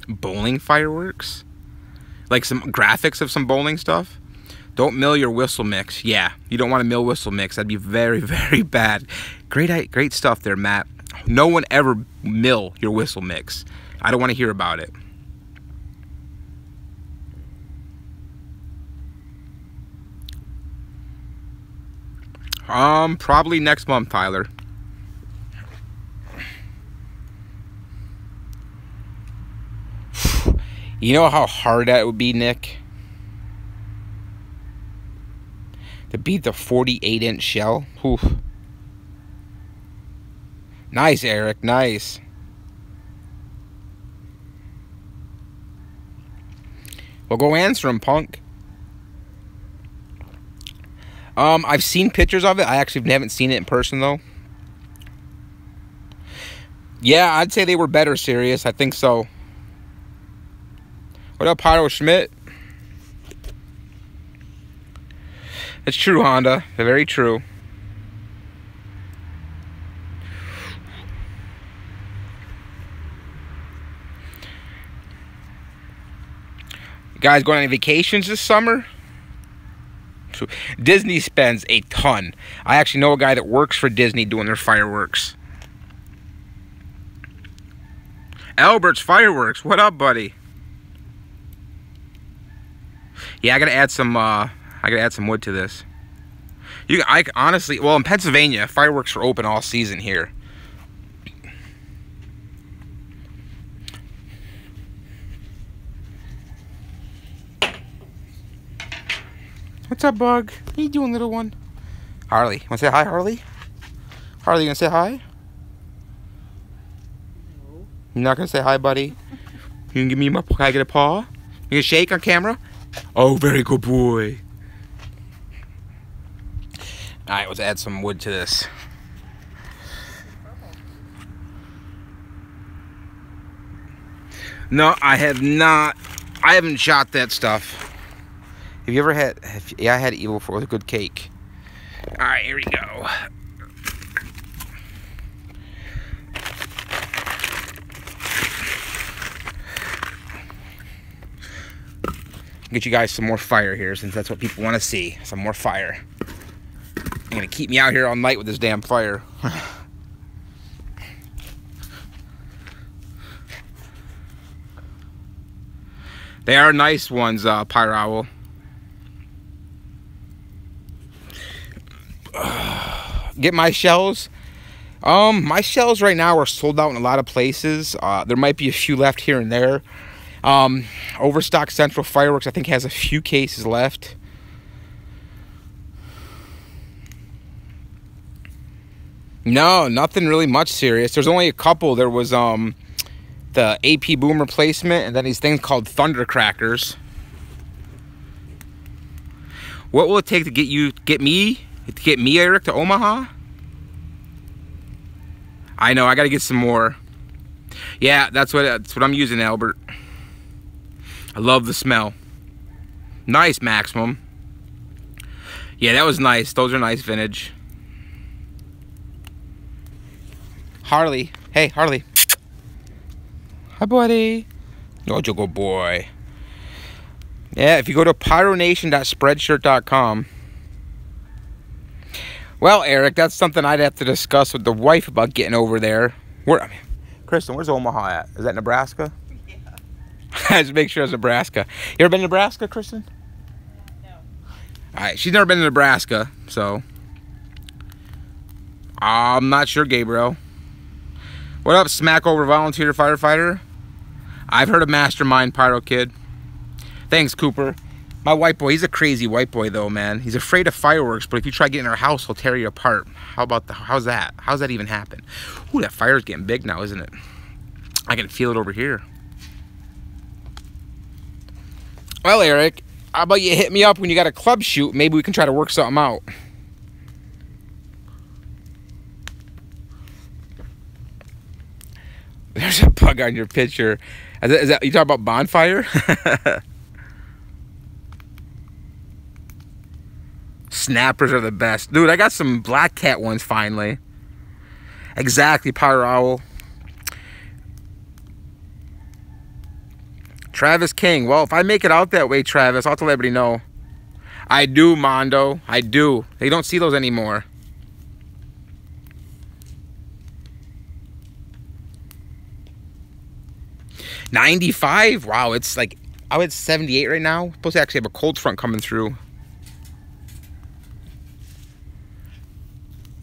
Bowling fireworks? Like some graphics of some bowling stuff? Don't mill your whistle mix. Yeah, you don't want to mill whistle mix. That'd be very, very bad. Great stuff there, Matt. No one ever mill your whistle mix. I don't want to hear about it. Probably next month, Tyler. You know how hard that would be, Nick? To beat the 48-inch shell? Oof. Nice, Eric, nice. Well, go answer him, punk. I've seen pictures of it. I actually haven't seen it in person, though. Yeah, I'd say they were better, serious. I think so. What up, Pyro Schmidt? It's true, Honda. Very true. You guys going on any vacations this summer? Disney spends a ton. I actually know a guy that works for Disney doing their fireworks. Albert's Fireworks. What up, buddy? Yeah, I gotta add some wood to this. I honestly, well, in Pennsylvania, fireworks are open all season here. What's up, Bug? How you doing, little one? Harley. Want to say hi, Harley? Harley, you gonna say hi? No. You're not gonna say hi, buddy? You gonna give me my, can I get a paw? You gonna shake on camera? Oh, very good boy. Alright, let's add some wood to this. No, I have not. I haven't shot that stuff. Have you ever had... yeah, I had evil for with a good cake. Alright, here we go. Get you guys some more fire here, since that's what people want to see. Some more fire. You're going to keep me out here all night with this damn fire. They are nice ones, Pyro. Get my shells. My shells right now are sold out in a lot of places. There might be a few left here and there. Overstock Central Fireworks, I think, has a few cases left. No, nothing really much serious. There's only a couple. There was the AP boom replacement, and then these things called thunder crackers. What will it take to get me, Eric, to Omaha? I know, I gotta get some more. Yeah, that's what I'm using, Albert. I love the smell. Nice, Maximum. Yeah, that was nice. Those are nice vintage. Harley. Hey, Harley. Hi, buddy. No, good boy. Yeah, if you go to pyronation.spreadshirt.com. Well, Eric, that's something I'd have to discuss with the wife about getting over there. Kristen, where's Omaha at? Is that Nebraska? Yeah. Just make sure it's Nebraska. You ever been to Nebraska, Kristen? No. All right, she's never been to Nebraska, so I'm not sure, Gabriel. What up, Smack Over Volunteer Firefighter? I've heard of Mastermind, Pyro Kid. Thanks, Cooper. My white boy, he's a crazy white boy, though, man. He's afraid of fireworks, but if you try getting in our house, he'll tear you apart. How's that? How's that even happen? Ooh, that fire's getting big now, isn't it? I can feel it over here. Well, Eric, how about you hit me up when you got a club shoot? Maybe we can try to work something out. There's a bug on your picture. Is that you talking about bonfire? Snappers are the best. Dude, I got some black cat ones finally. Exactly, Pyro Owl. Travis King. Well, if I make it out that way, Travis, I'll have to let everybody know. I do, Mondo. I do. They don't see those anymore. $95? Wow, it's like, I was 78 right now. Supposed to actually have a cold front coming through.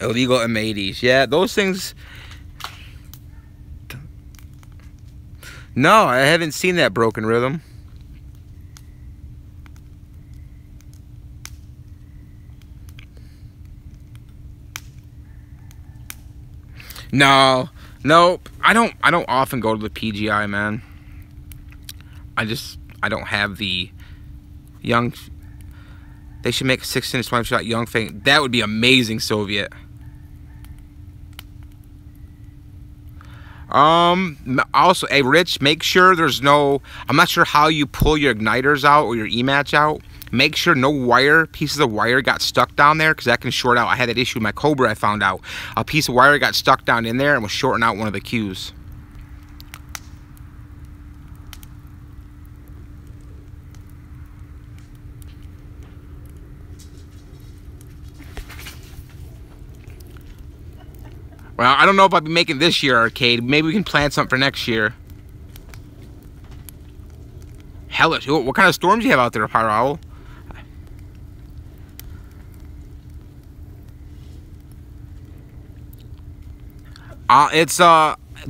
Illegal M80s. Yeah, those things. No, I haven't seen that Broken Rhythm. No, nope. I don't often go to the PGI, man. I don't have the young. They should make a 16-inch 20-shot young thing. That would be amazing, Soviet. Also, hey, Rich, make sure there's no. I'm not sure how you pull your igniters out or your E-match out. Make sure no pieces of wire got stuck down there, because that can short out. I had that issue with my Cobra. I found out a piece of wire got stuck down in there and was shorting out one of the Qs. Well, I don't know if I'll be making this year, Arcade. Maybe we can plan something for next year. Hellish. What kind of storms do you have out there, Pyro Owl?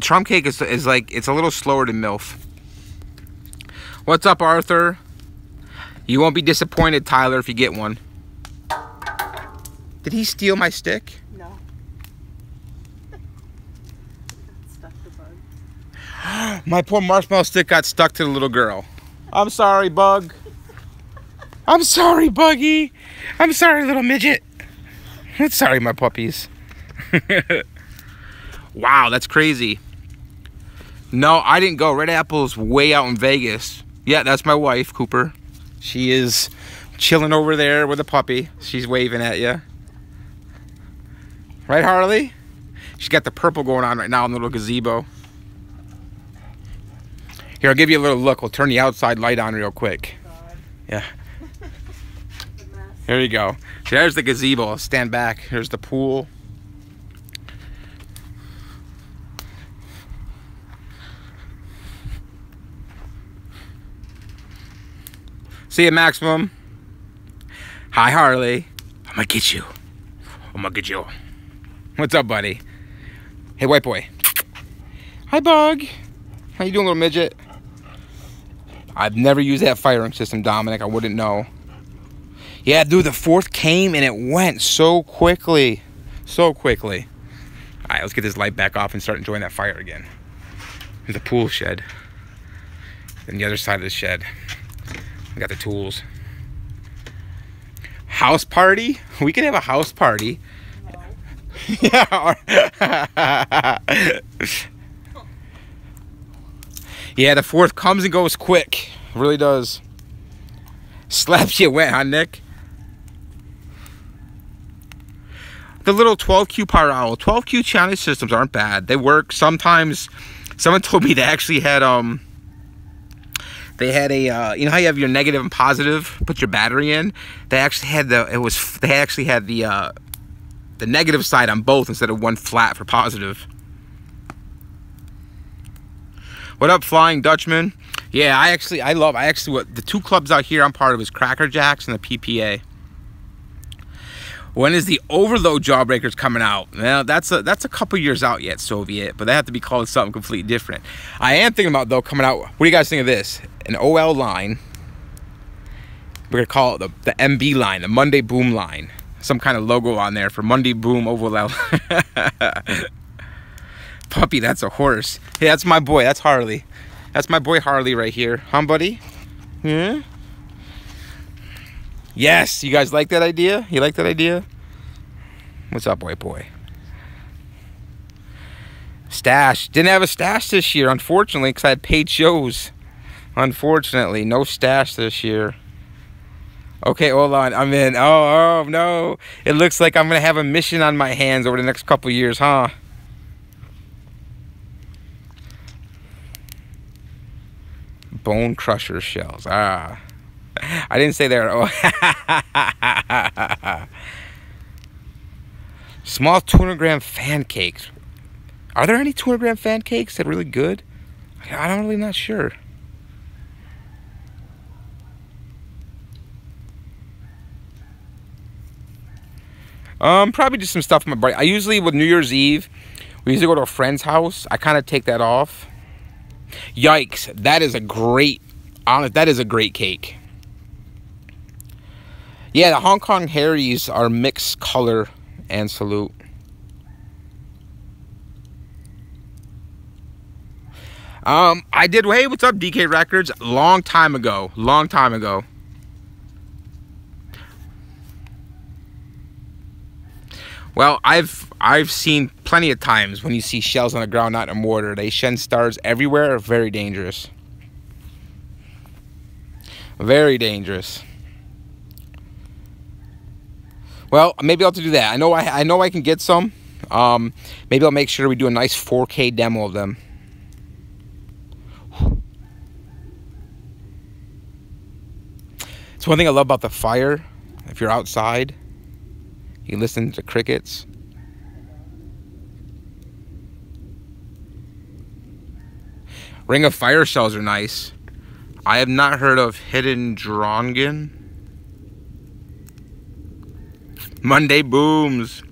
Trump cake is like, it's a little slower than MILF. What's up, Arthur? You won't be disappointed, Tyler, if you get one. Did he steal my stick? No. Stuck the bug. My poor marshmallow stick got stuck to the little girl. I'm sorry, Bug. I'm sorry, Buggy. I'm sorry, little midget. I'm sorry, my puppies. Wow, that's crazy. No, I didn't go. Red Apple's way out in Vegas. Yeah, that's my wife, Cooper. She is chilling over there with a puppy. She's waving at you. Right, Harley? She's got the purple going on right now in the little gazebo. Here, I'll give you a little look. We'll turn the outside light on real quick. God. Yeah. Here you go. See, there's the gazebo. I'll stand back. Here's the pool. See you, Maximum. Hi, Harley. I'm gonna get you. I'm gonna get you. What's up, buddy? Hey, white boy. Hi, Bug. How you doing, little midget? I've never used that firing system, Dominic. I wouldn't know. Yeah, dude, the fourth came and it went so quickly. So quickly. Alright, let's get this light back off and start enjoying that fire again. There's a pool shed. Then the other side of the shed, we got the tools. House party? We can have a house party. No. Yeah. Yeah, the 4th comes and goes quick. It really does. Slaps you wet, huh, Nick? The little 12Q Pyro Owl. 12Q challenge systems aren't bad. They work. Sometimes, someone told me they actually had, they had a, you know how you have your negative and positive, put your battery in? They actually had the negative side on both instead of one flat for positive. What up, Flying Dutchman? Yeah, what the 2 clubs out here I'm part of is Cracker Jacks and the PPA. When is the Overload Jawbreakers coming out? Well, that's a couple years out yet, Soviet, but they have to be called something completely different. I am thinking about, though, coming out. What do you guys think of this? An OL line. We're gonna call it the MB line, the Monday Boom line. Some kind of logo on there for Monday Boom OL. Puppy, that's a horse. Hey, that's my boy. That's Harley. That's my boy Harley right here. Huh, buddy? Yeah? Yes, you guys like that idea? You like that idea? What's up, white boy? Stash. Didn't have a stash this year, unfortunately, because I had paid shows. Unfortunately, no stash this year. Okay, hold on. I'm in. Oh, no. It looks like I'm going to have a mission on my hands over the next couple years, huh? Bone crusher shells. Ah. I didn't say there. Oh. Small 200-gram fan cakes. Are there any 200-gram fan cakes that are really good? I'm really not sure. Probably just some stuff in my body. I usually, with New Year's Eve, we usually go to a friend's house. I kind of take that off. Yikes. That is a great cake. Yeah, the Hong Kong Harrys are mixed color and salute. I did, hey, what's up, DK Records? Long time ago. Well, I've seen plenty of times when you see shells on the ground, not in a mortar. They shed stars everywhere. Very dangerous. Very dangerous. Well, maybe I'll have to do that. I know I can get some. Maybe I'll make sure we do a nice 4K demo of them. It's one thing I love about the fire. If you're outside, you listen to crickets. Ring of Fire shells are nice. I have not heard of Hidden Drongen. Monday Booms.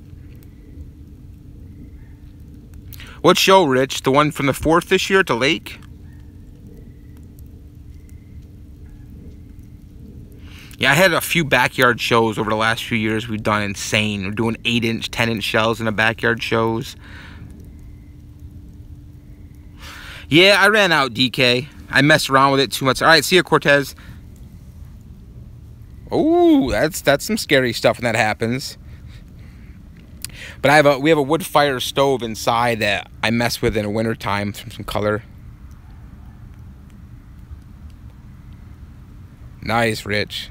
What show, Rich? The one from the 4th this year at the lake? Yeah, I had a few backyard shows over the last few years. We've done insane. We're doing 8-inch, 10-inch shells in the backyard shows. Yeah, I ran out, DK. I messed around with it too much. All right, see you, Cortez. Ooh, that's some scary stuff when that happens. But we have a wood fire stove inside that I mess with in the wintertime from some color. Nice, Rich.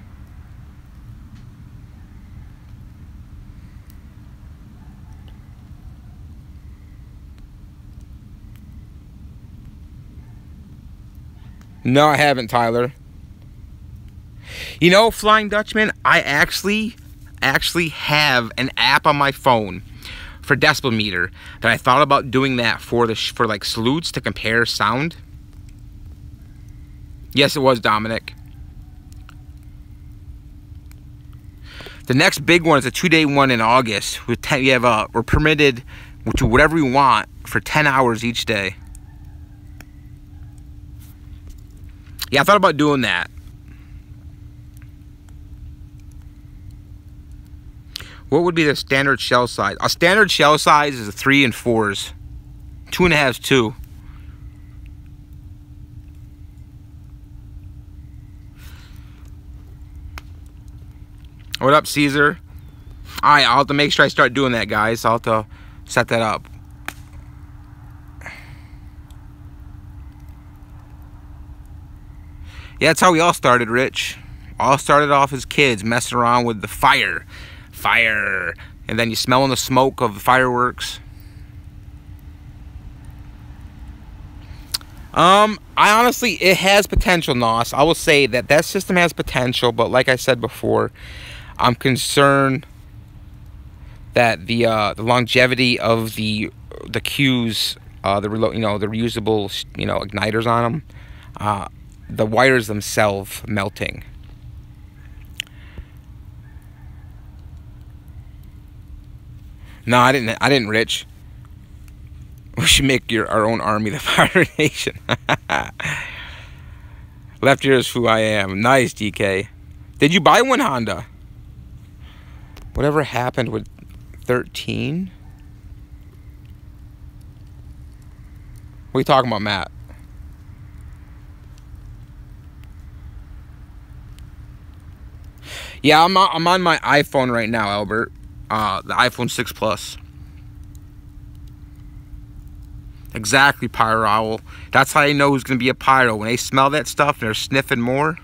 No, I haven't, Tyler. You know, Flying Dutchman, I actually have an app on my phone for decibel meter that I thought about doing that for like salutes to compare sound. Yes, it was Dominic. The next big one is a 2-day one in August. We're permitted to whatever we want for 10 hours each day. Yeah, I thought about doing that. What would be the standard shell size? A standard shell size is a 3 and 4s. 2.5 is 2. What up, Caesar? Alright, I'll have to make sure I start doing that, guys. I'll have to set that up. Yeah, that's how we all started, Rich. All started off as kids, messing around with the fire. Fire. And then you smelling the smoke of the fireworks. I honestly, it has potential, Nos. I will say that system has potential, but like I said before, I'm concerned that the longevity of the Qs, the reusable igniters on them, the wires themselves melting. No, I didn't, Rich. We should make our own army, the Fire Nation. Left ear is who I am. Nice, DK. Did you buy one, Honda? Whatever happened with 13? What are you talking about, Matt? Yeah, I'm on my iPhone right now, Albert. The iPhone 6 Plus. Exactly, Pyro Owl. That's how you know who's going to be a Pyro. When they smell that stuff and they're sniffing more.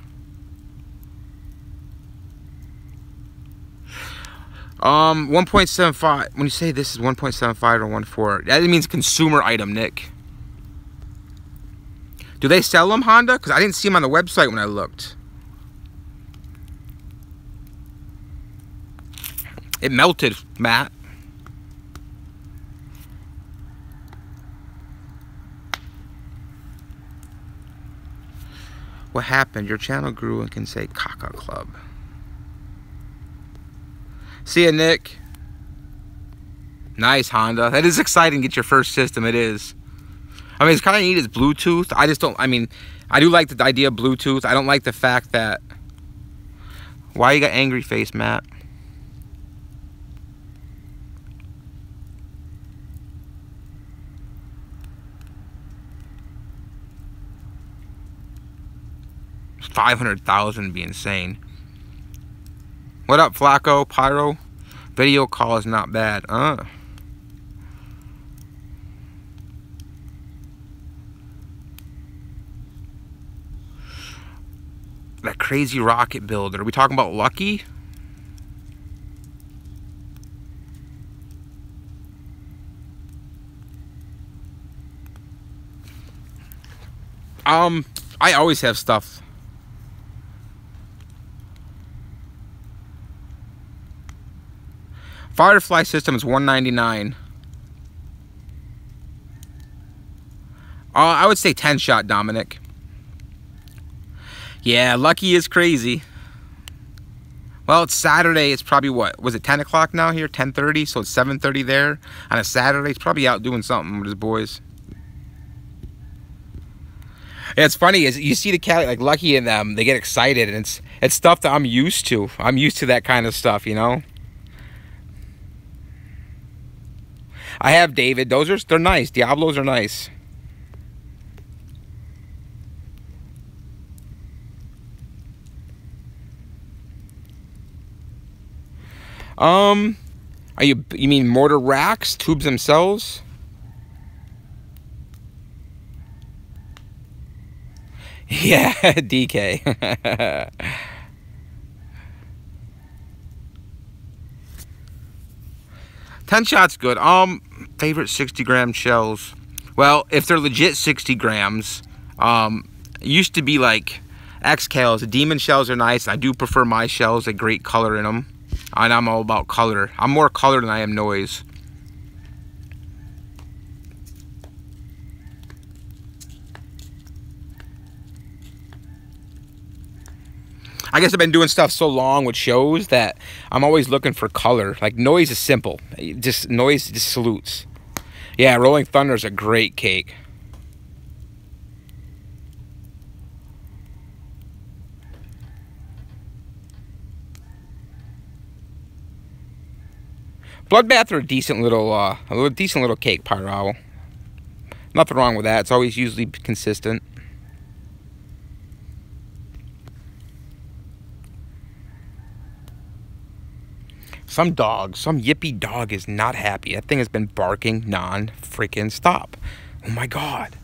1.75. When you say this is 1.75 or 1.4, that means consumer item, Nick. Do they sell them, Honda? Because I didn't see them on the website when I looked. It melted, Matt. What happened? Your channel grew and can say Caca Club. See ya, Nick. Nice, Honda. That is exciting. Get your first system. It is. I mean, it's kind of neat. It's Bluetooth. I just don't. I mean, I do like the idea of Bluetooth. I don't like the fact that. Why you got angry face, Matt? $500,000 would be insane. What up, Flacco? Pyro? Video call is not bad. That crazy rocket builder. Are we talking about Lucky? I always have stuff. Firefly system is $199. I would say 10 shot, Dominic. Yeah, Lucky is crazy. Well, it's Saturday. It's probably what? Was it 10 o'clock now here? 10:30? So it's 7:30 there. On a Saturday, he's probably out doing something with his boys. Yeah, it's funny. Is you see the cat like Lucky and them, they get excited, and it's stuff that I'm used to. I'm used to that kind of stuff, you know. I have David. They're nice. Diablos are nice. You mean mortar racks, tubes themselves? Yeah, DK. Ten shots good. Favorite 60-gram shells. Well, if they're legit 60 grams, it used to be like X-Cals. The demon shells are nice. I do prefer my shells. A great color in them. And I'm all about color. I'm more color than I am noise. I guess I've been doing stuff so long with shows that I'm always looking for color. Like, noise is simple. Noise just salutes. Yeah, Rolling Thunder is a great cake. Bloodbath are a decent little cake, Pyro. Nothing wrong with that. It's always usually consistent. Some yippy dog is not happy. That thing has been barking non-freaking stop. Oh my God.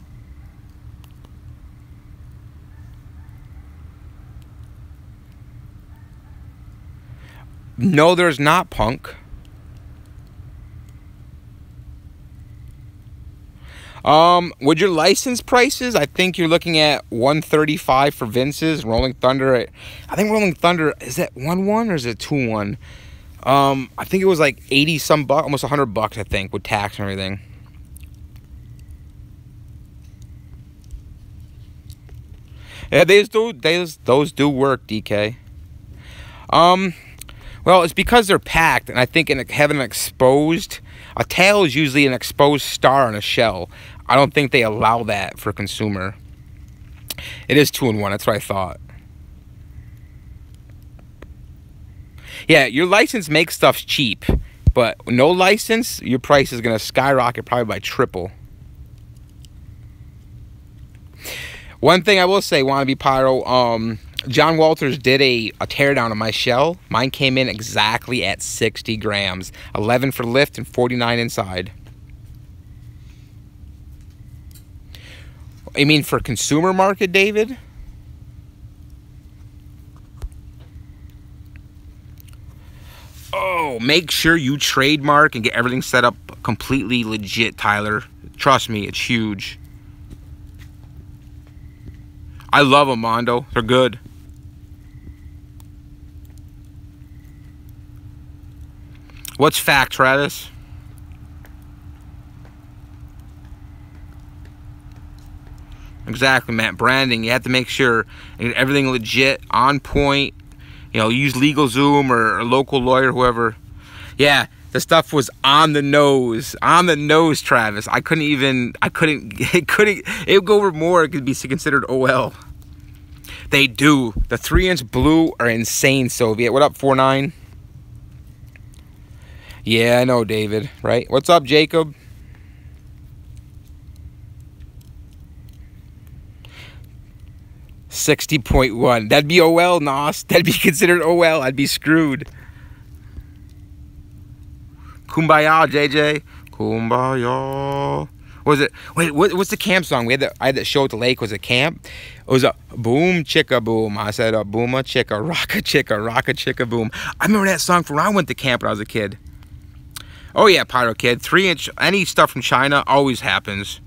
No, there's not, punk. With your license prices, I think you're looking at $135 for Vince's. Rolling Thunder, I think Rolling Thunder, is that 1-1 or is it 2-1? I think it was like 80 some bucks, almost $100, I think, with tax and everything. Yeah, those do work, DK. Well, it's because they're packed, and I think having an exposed, a tail is usually an exposed star on a shell. I don't think they allow that for consumer. It is 2-1, that's what I thought. Yeah, your license makes stuff cheap, but no license, your price is going to skyrocket probably by triple. One thing I will say, Wannabe Pyro, John Walters did a teardown of my shell. Mine came in exactly at 60 grams. 11 for lift and 49 inside. You mean for consumer market, David? Oh, make sure you trademark and get everything set up completely legit, Tyler. Trust me, it's huge. I love them, Mondo. They're good. What's fact, Travis? Exactly, Matt. Branding. You have to make sure everything legit, on point. You know, use LegalZoom or a local lawyer, whoever. Yeah, the stuff was on the nose. On the nose, Travis. It would go over more. It could be considered OL. They do. The 3-inch blue are insane, Soviet. What up, 49? Yeah, I know, David. Right? What's up, Jacob? $60.1. That'd be OL, Nos. That'd be considered OL. I'd be screwed. Kumbaya, JJ. Kumbaya. What was it? Wait, what's the camp song? I had that show at the lake. Was it camp? It was a boom chicka boom. I said a booma chicka, rocka chicka boom. I remember that song from when I went to camp when I was a kid. Oh yeah, Pyro Kid. 3-inch, any stuff from China always happens.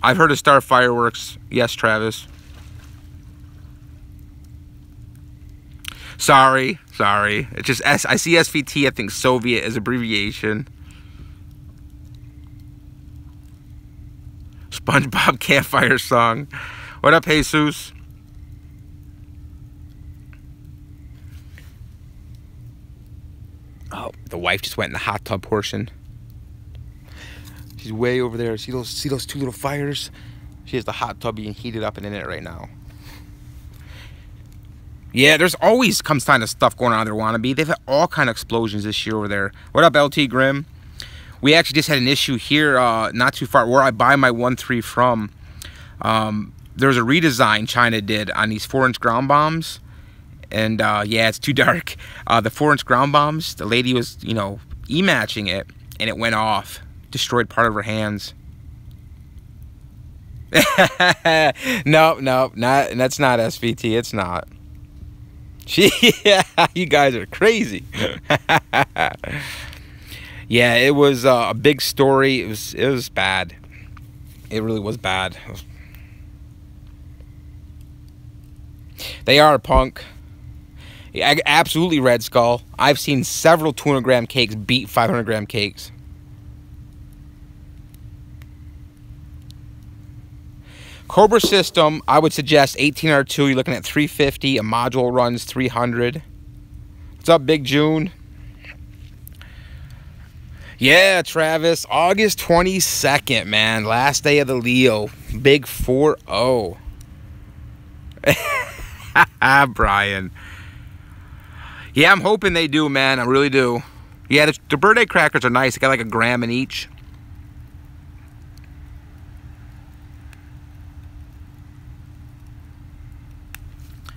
I've heard of Star Fireworks. Yes, Travis. Sorry. It's just I see SVT. I think Soviet is abbreviation. SpongeBob campfire song. What up, Jesus? Oh, the wife just went in the hot tub portion. She's way over there. See those two little fires? She has the hot tub being heated up and in it right now. Yeah, there's always comes kind of stuff going on there, Wannabe. They've had all kind of explosions this year over there. What up, LT Grim? We actually just had an issue here not too far where I buy my 1.3 from. There's a redesign China did on these 4-inch ground bombs. And yeah, it's too dark. The 4-inch ground bombs, the lady was, you know, e-matching it, and it went off. Destroyed part of her hands. No, that's not SVT. It's not. Yeah, you guys are crazy. Yeah, it was a big story. It was bad. It really was bad. They are punk. Yeah, absolutely, Red Skull. I've seen several 200-gram cakes beat 500-gram cakes. Cobra system, I would suggest 18R2. You're looking at 350. A module runs 300. What's up, Big June? Yeah, Travis. August 22nd, man. Last day of the Leo. Big 4-0. Brian. Yeah, I'm hoping they do, man. I really do. Yeah, the birthday crackers are nice. They got like a gram in each.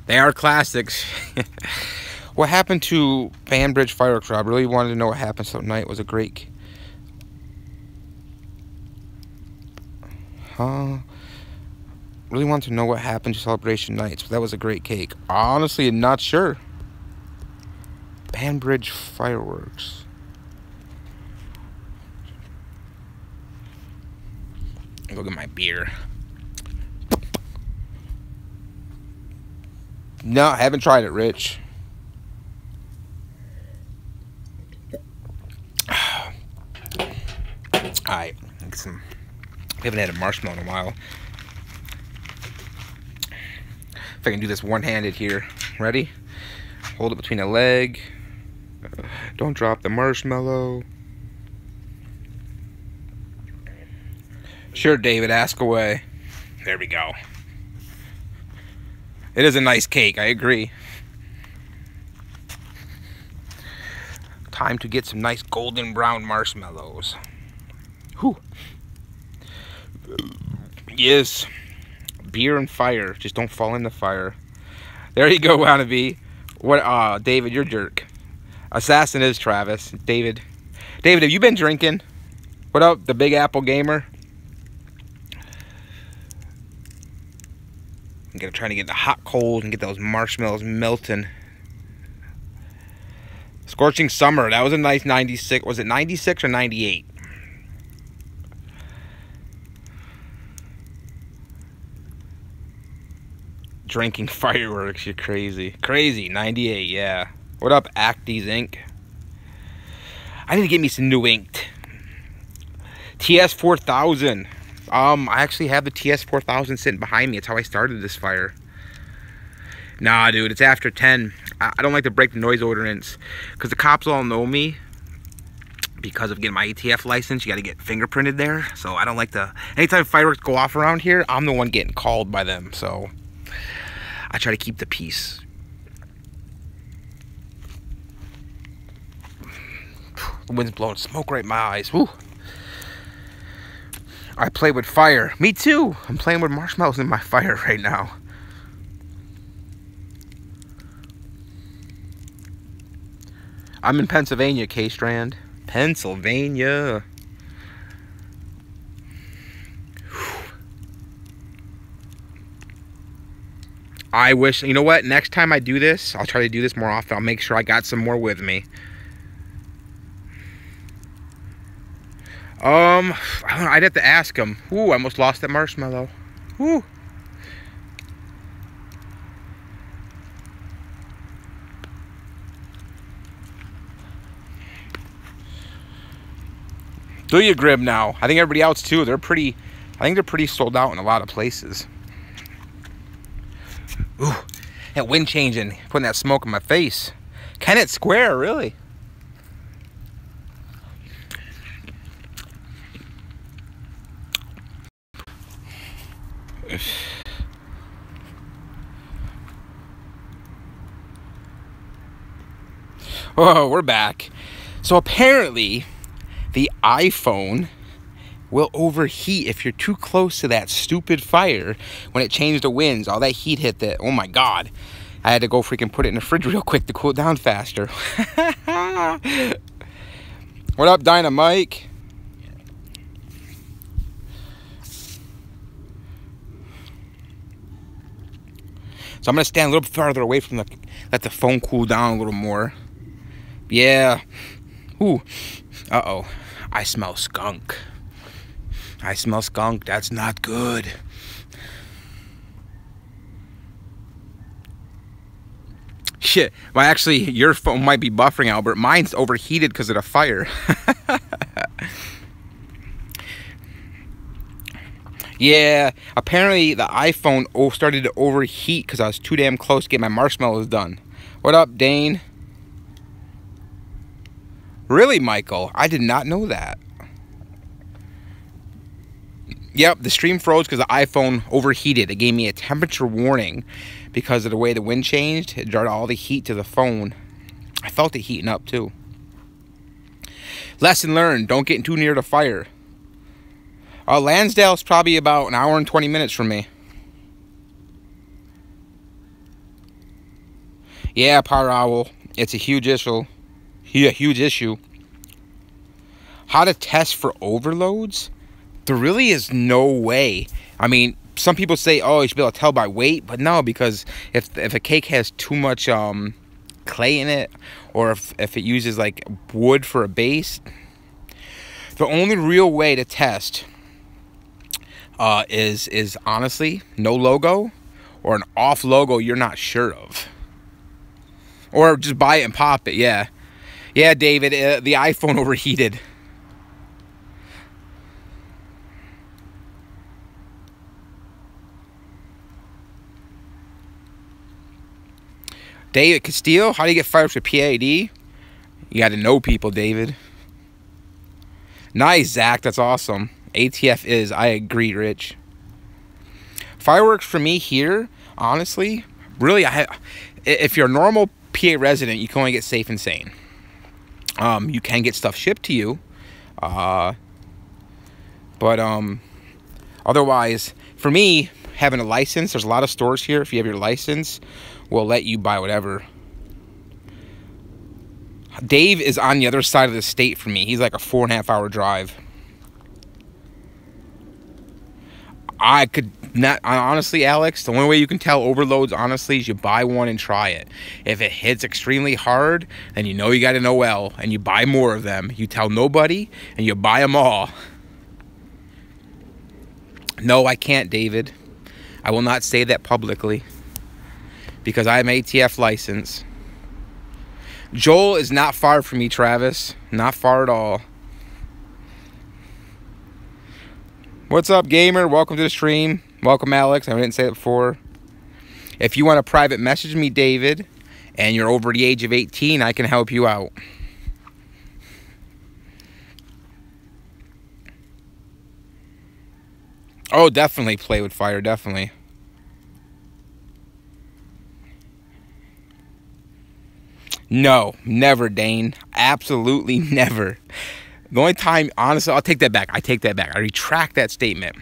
They are classics. What happened to Banbridge Fireworks, Rob? Really wanted to know what happened. So night was a great... Really want to know what happened to Celebration Nights. That was a great cake. Honestly, I'm not sure. Banbridge Fireworks. Look at my beer. No, I haven't tried it, Rich. Alright, get some. We haven't had a marshmallow in a while. If I can do this one-handed here. Ready? Hold it between a leg. Don't drop the marshmallow. Sure, David, ask away. There we go. It is a nice cake, I agree. Time to get some nice golden brown marshmallows. Whew. Yes. Beer and fire. Just don't fall in the fire. There you go, wannabe. What? David, you're a jerk. Assassin is Travis. David, have you been drinking? What up, the Big Apple Gamer? I'm gonna try to get the hot coals and get those marshmallows melting. Scorching Summer. That was a nice 96. Was it 96 or 98? Drinking fireworks, you're crazy. Crazy, 98, yeah. What up, Acties Inc? I need to get me some new ink. TS4000. I actually have the TS4000 sitting behind me. It's how I started this fire. Nah, dude, it's after 10. I don't like to break the noise ordinance because the cops all know me because of getting my ATF license. You got to get fingerprinted there. So I don't like to... Anytime fireworks go off around here, I'm the one getting called by them. So I try to keep the peace. The wind's blowing smoke right in my eyes. Woo. I play with fire. Me too. I'm playing with marshmallows in my fire right now. I'm in Pennsylvania, K-Strand. Pennsylvania. I wish, you know what? Next time I do this, I'll try to do this more often. I'll make sure I got some more with me. I'd have to ask him. Ooh, I almost lost that marshmallow. Ooh. Do you, Grib, now? I think everybody else too. I think they're pretty sold out in a lot of places. Ooh, that wind changing, putting that smoke in my face. Kennett Square, really? Oh, we're back. So apparently, the iPhone will overheat if you're too close to that stupid fire. When it changed the winds, all that heat hit that. Oh my God. I had to go freaking put it in the fridge real quick to cool it down faster. What up, Dynamite? So I'm going to stand a little bit farther away from let the phone cool down a little more. Yeah. Ooh. Uh-oh. I smell skunk. I smell skunk. That's not good. Shit. Well, actually, your phone might be buffering, Albert. Mine's overheated because of the fire. Yeah, apparently the iPhone started to overheat because I was too damn close to get my marshmallows done. What up, Dane? Really, Michael? I did not know that. Yep, the stream froze because the iPhone overheated. It gave me a temperature warning because of the way the wind changed. It brought all the heat to the phone. I felt it heating up too. Lesson learned, don't get too near the fire. Lansdale's probably about an hour and 20 minutes from me. Yeah, Power Owl. It's a huge issue. Huge issue. How to test for overloads? There really is no way. I mean, some people say, oh, you should be able to tell by weight, but no, because if a cake has too much clay in it, or if it uses like wood for a base, the only real way to test is honestly no logo or an off logo you're not sure of, or just buy it and pop it. Yeah, David, the iPhone overheated. David Castillo, how do you get fireworks with PAD? You got to know people, David. Nice, Zach. That's awesome. ATF is. I agree, Rich. Fireworks for me here, honestly, really, if you're a normal PA resident, you can only get Safe and Sane. You can get stuff shipped to you. But otherwise, for me, having a license, there's a lot of stores here. If you have your license, will let you buy whatever. Dave is on the other side of the state from me. He's like a 4.5 hour drive. I could not, honestly, Alex, the only way you can tell overloads, honestly, is you buy one and try it. If it hits extremely hard, then you know you got an OL, and you buy more of them. You tell nobody, and you buy them all. No, I can't, David. I will not say that publicly, because I have an ATF license. Joel is not far from me, Travis. Not far at all. What's up, gamer? Welcome to the stream. Welcome, Alex. I didn't say it before. If you want to private message me, David, and you're over the age of 18, I can help you out. Oh, definitely play with fire, definitely. No, never, Dane. Absolutely never. The only time, honestly, I'll take that back. I take that back. I retract that statement.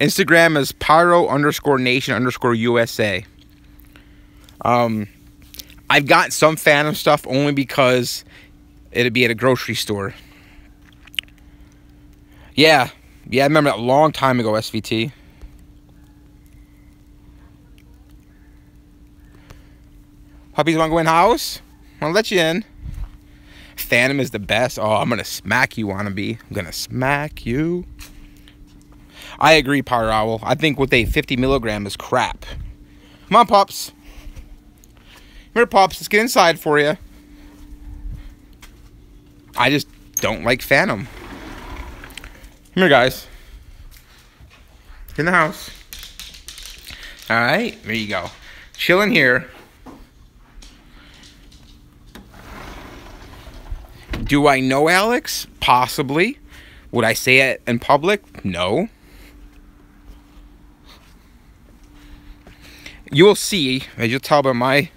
Instagram is Pyro_Nation_USA. I've got some Phantom stuff only because it'd be at a grocery store. Yeah, I remember that a long time ago, SVT. Puppies want to go in house? I'll let you in. Phantom is the best. Oh, I'm going to smack you, wannabe. I'm going to smack you. I agree, Power Owl. I think with a 50 milligram is crap. Come on, pups. Come here, pups. Let's get inside for you. I just don't like Phantom. Come here, guys. Get in the house. All right. There you go. Chilling here. Do I know Alex? Possibly. Would I say it in public? No. You will see, as you'll tell by my...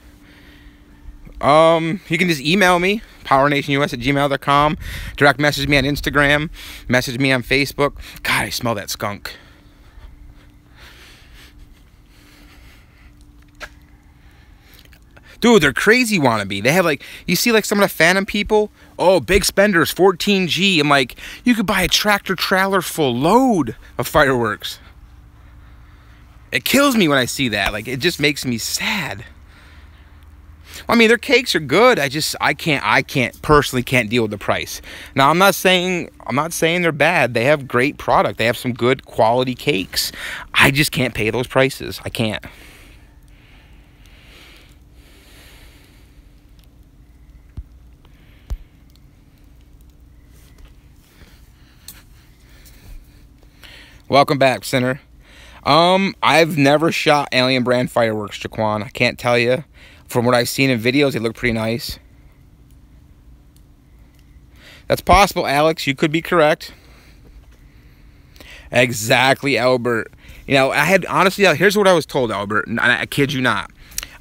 you can just email me, powernationus@gmail.com. Direct message me on Instagram. Message me on Facebook. God, I smell that skunk. Dude, they're crazy wannabe. They have like, you see like some of the Phantom people, oh, big spenders, 14G. I'm like, you could buy a tractor trailer full load of fireworks. It kills me when I see that. Like, it just makes me sad. I mean, their cakes are good. I personally can't deal with the price. Now, I'm not saying they're bad. They have great product. They have some good quality cakes. I just can't pay those prices. I can't. Welcome back, Sinner. I've never shot Alien brand fireworks, Jaquan. I can't tell you. From what I've seen in videos, they look pretty nice. That's possible, Alex. You could be correct. Exactly, Albert. You know, honestly, here's what I was told, Albert. And I kid you not.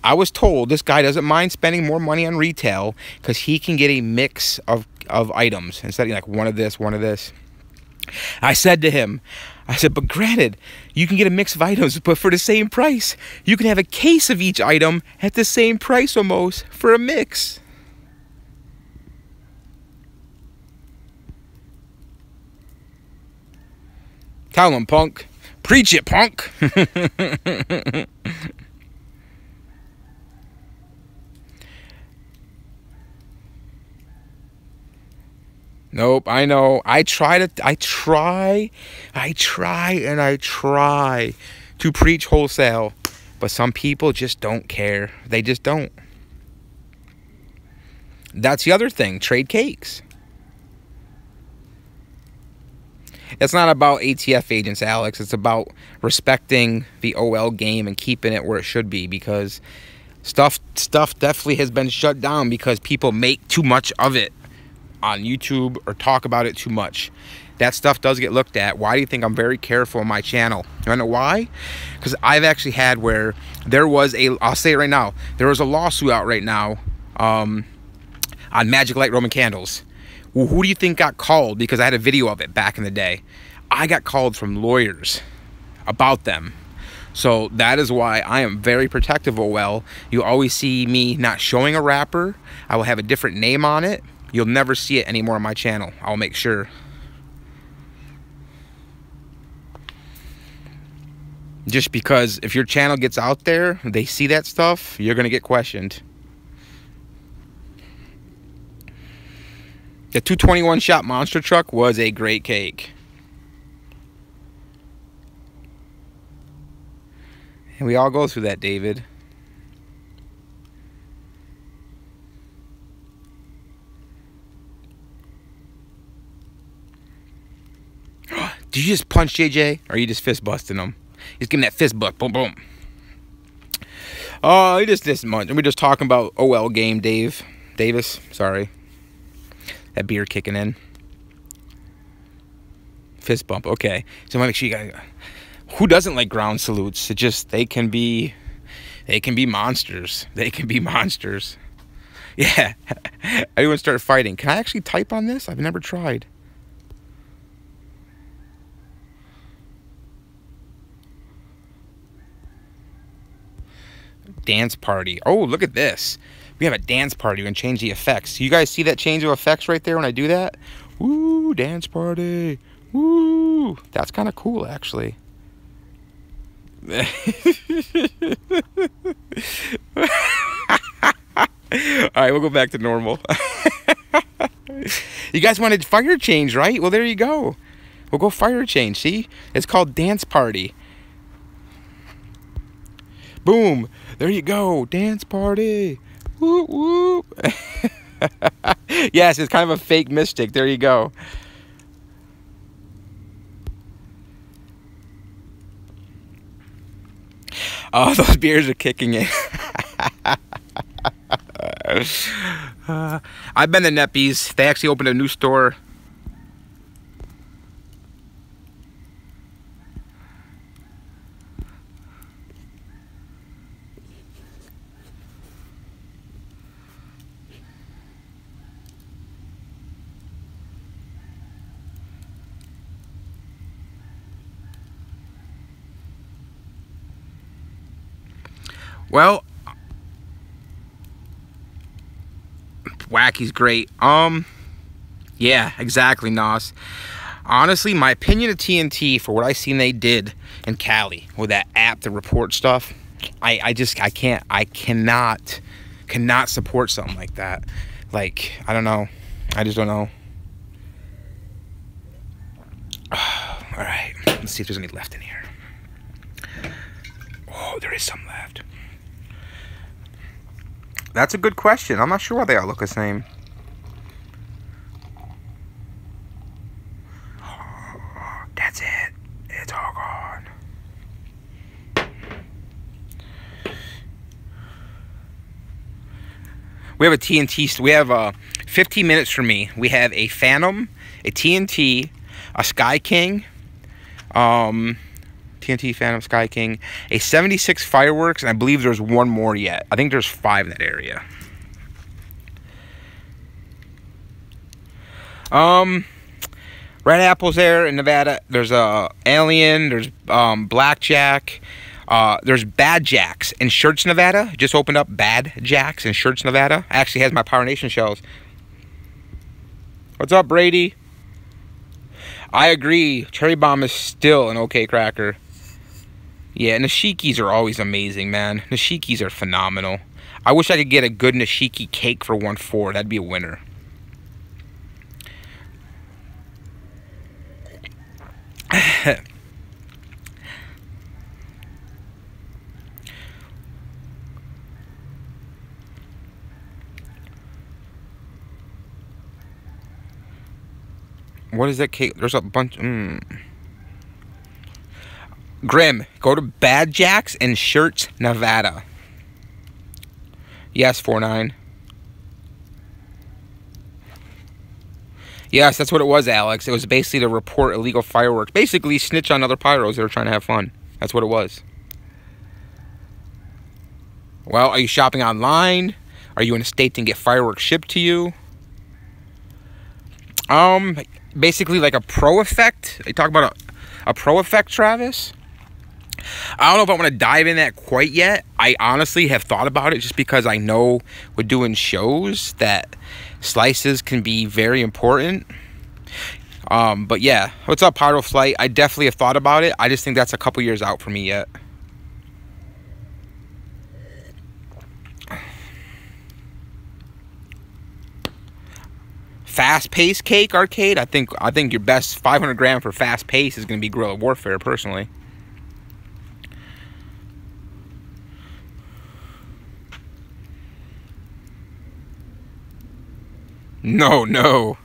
I was told this guy doesn't mind spending more money on retail because he can get a mix of items instead of like one of this, one of this. I said to him, I said, but granted, you can get a mix of items, but for the same price. You can have a case of each item at the same price almost for a mix. Tell him, punk. Preach it, punk. Nope, I know. I try to preach wholesale, but some people just don't care. They just don't. That's the other thing, trade cakes. It's not about ATF agents, Alex. It's about respecting the OL game and keeping it where it should be, because stuff definitely has been shut down because people make too much of it on YouTube or talk about it too much. That stuff does get looked at. Why do you think I'm very careful on my channel? You wanna know why? Because I've actually had where there was I'll say it right now, there was a lawsuit out right now on Magic Light Roman candles. Well, who do you think got called? Because I had a video of it back in the day. I got called from lawyers about them. So that is why I am very protective of OL. You always see me not showing a wrapper. I will have a different name on it. You'll never see it anymore on my channel. I'll make sure. Just because if your channel gets out there, they see that stuff, you're going to get questioned. The 221 shot monster truck was a great cake. And we all go through that, David. Did you just punch JJ? Or are you just fist busting him? He's giving that fist butt. Boom, boom. Oh, he just this much. We're just talking about OL game, Davis. Sorry. That beer kicking in. Fist bump. Okay. So I want to make sure you guys. Who doesn't like ground salutes? It just they can be monsters. They can be monsters. Yeah. Everyone start fighting. Can I actually type on this? I've never tried. Dance party. Oh, look at this. We have a dance party. We're going to change the effects. You guys see that change of effects right there when I do that? Woo, dance party. Woo. That's kind of cool, actually. All right, we'll go back to normal. You guys wanted fire change, right? Well, there you go. We'll go fire change. See? It's called dance party. Boom. There you go. Dance party. Whoop, whoop. Yes, it's kind of a fake mystic. There you go. Oh, those beers are kicking in. I've been to Neppies. They actually opened a new store. Well, Wacky's great. Yeah, exactly, Nos. Honestly, my opinion of TNT for what I seen they did in Cali with that app to report stuff, I cannot support something like that. Like, I don't know. I just don't know. All right, let's see if there's any left in here. Oh, there is some left. That's a good question. I'm not sure why they all look the same. Oh, that's it. It's all gone. We have a TNT. We have 15 minutes for me. We have a Phantom, a TNT, a Sky King, TNT Phantom Sky King, a 76 Fireworks, and I believe there's one more yet. I think there's 5 in that area. Red apples there in Nevada. There's Alien. There's Blackjack. There's Bad Jacks in Shirts, Nevada. Just opened up Bad Jacks in Shirts, Nevada. Actually has my Pyro Nation shells. What's up, Brady? I agree. Cherry Bomb is still an okay cracker. Yeah, Nishikis are always amazing, man. Nishikis are phenomenal. I wish I could get a good Nishiki cake for 1.4. That'd be a winner. What is that cake? There's a bunch. Grim, go to Bad Jacks and Shirts, Nevada. Yes, 49. Yes, that's what it was, Alex. It was basically to report illegal fireworks. Basically, snitch on other pyros that are trying to have fun. That's what it was. Well, are you shopping online? Are you in a state to get fireworks shipped to you? Basically like a pro effect. You talk about a pro effect, Travis? I don't know if I want to dive in that quite yet. I honestly have thought about it just because I know with doing shows that slices can be very important. But yeah, what's up, Pyro Flight? I definitely have thought about it. I just think that's a couple years out for me yet. Fast pace cake arcade. I think your best 500 gram for fast pace is going to be Guerrilla Warfare, personally. No.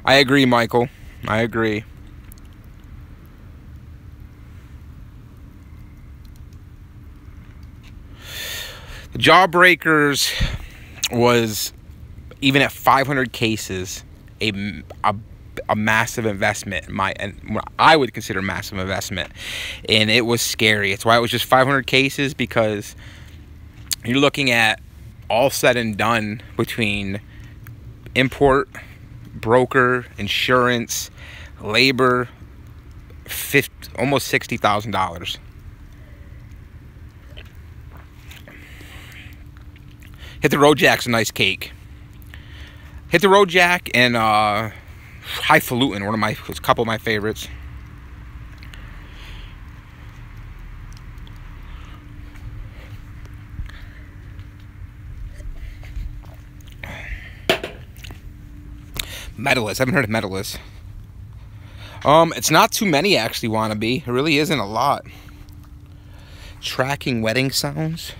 I agree, Michael. I agree. The Jawbreakers was, even at 500 cases, a massive investment. And I would consider a massive investment, and it was scary. It's why it was just 500 cases, because you're looking at, all said and done, between import, broker, insurance, labor, almost $60,000. Hit the Road Jack's a nice cake. Hit the Road Jack and Highfalutin, a couple of my favorites. Medalist. I haven't heard of Medalist. It's not too many, actually, Wannabe. It really isn't a lot. Tracking wedding sounds.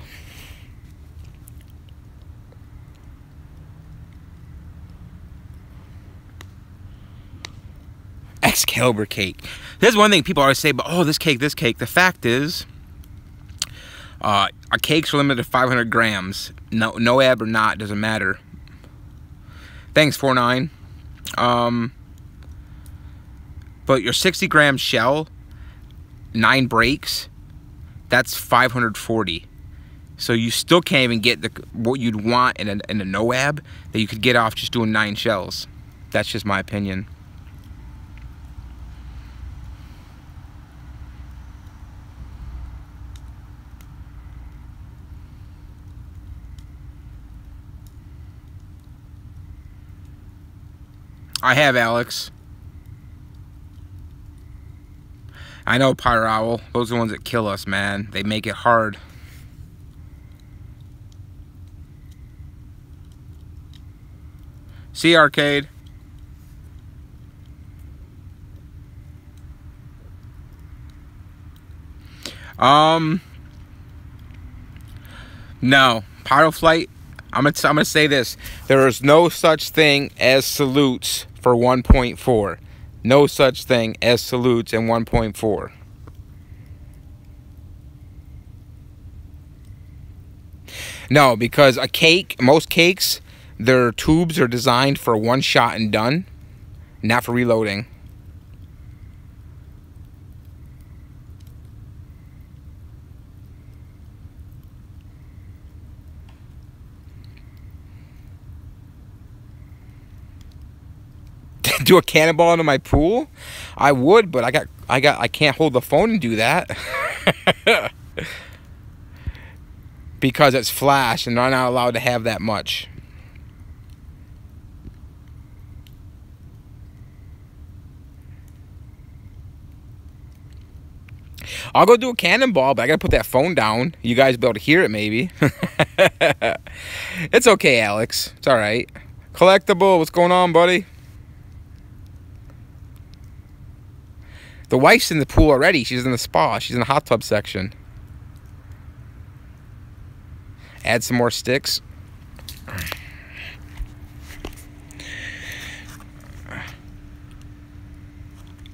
Excalibur cake. There's one thing people always say, but oh, this cake. The fact is, our cakes are limited to 500 grams. No ab or not, doesn't matter. Thanks, 49. But your 60 gram shell, 9 breaks, that's 540. So you still can't even get what you'd want in a no-ab that you could get off just doing 9 shells. That's just my opinion. I have, Alex. I know, Pyro Owl. Those are the ones that kill us, man. They make it hard. See, Arcade. No. Pyro Flight, I'm gonna say this. There is no such thing as salutes for 1.4. No such thing as salutes in 1.4. No, because a cake, most cakes, their tubes are designed for one shot and done, not for reloading. Do a cannonball into my pool? I would, but I can't hold the phone and do that. Because it's flash and I'm not allowed to have that much. I'll go do a cannonball, but I gotta put that phone down. You guys will be able to hear it maybe. It's okay, Alex. It's alright. Collectible, what's going on, buddy? The wife's in the pool already. She's in the spa. She's in the hot tub section. Add some more sticks.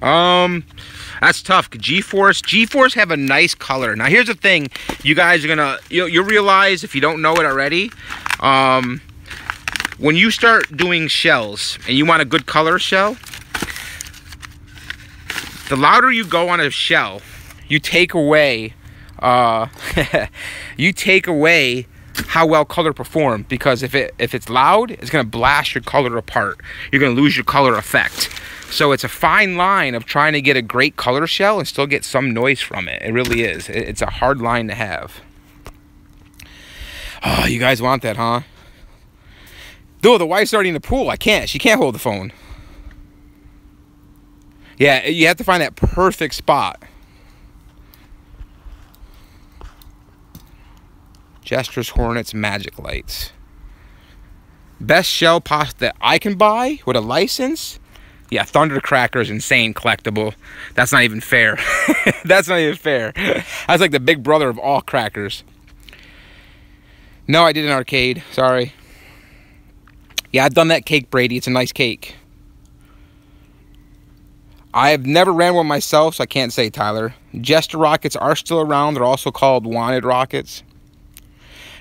That's tough. G-Force have a nice color. Now here's the thing, you guys are gonna you'll realize if you don't know it already. When you start doing shells and you want a good color shell, the louder you go on a shell, you take away you take away how well color perform, because if it's loud, it's gonna blast your color apart. You're gonna lose your color effect. So it's a fine line of trying to get a great color shell and still get some noise from it. It really is. It's a hard line to have. Oh, you guys want that, huh? Dude, the wife's already in the pool. I can't. She can't hold the phone. Yeah, you have to find that perfect spot. Gestures, Hornets, Magic Lights. Best shell that I can buy with a license? Yeah, Thundercracker is insane collectible. That's not even fair. That's not even fair. That's like the big brother of all crackers. No, I did an arcade. Sorry. Yeah, I've done that cake, Brady. It's a nice cake. I have never ran one myself, so I can't say, Tyler. Jester rockets are still around. They're also called wanted rockets.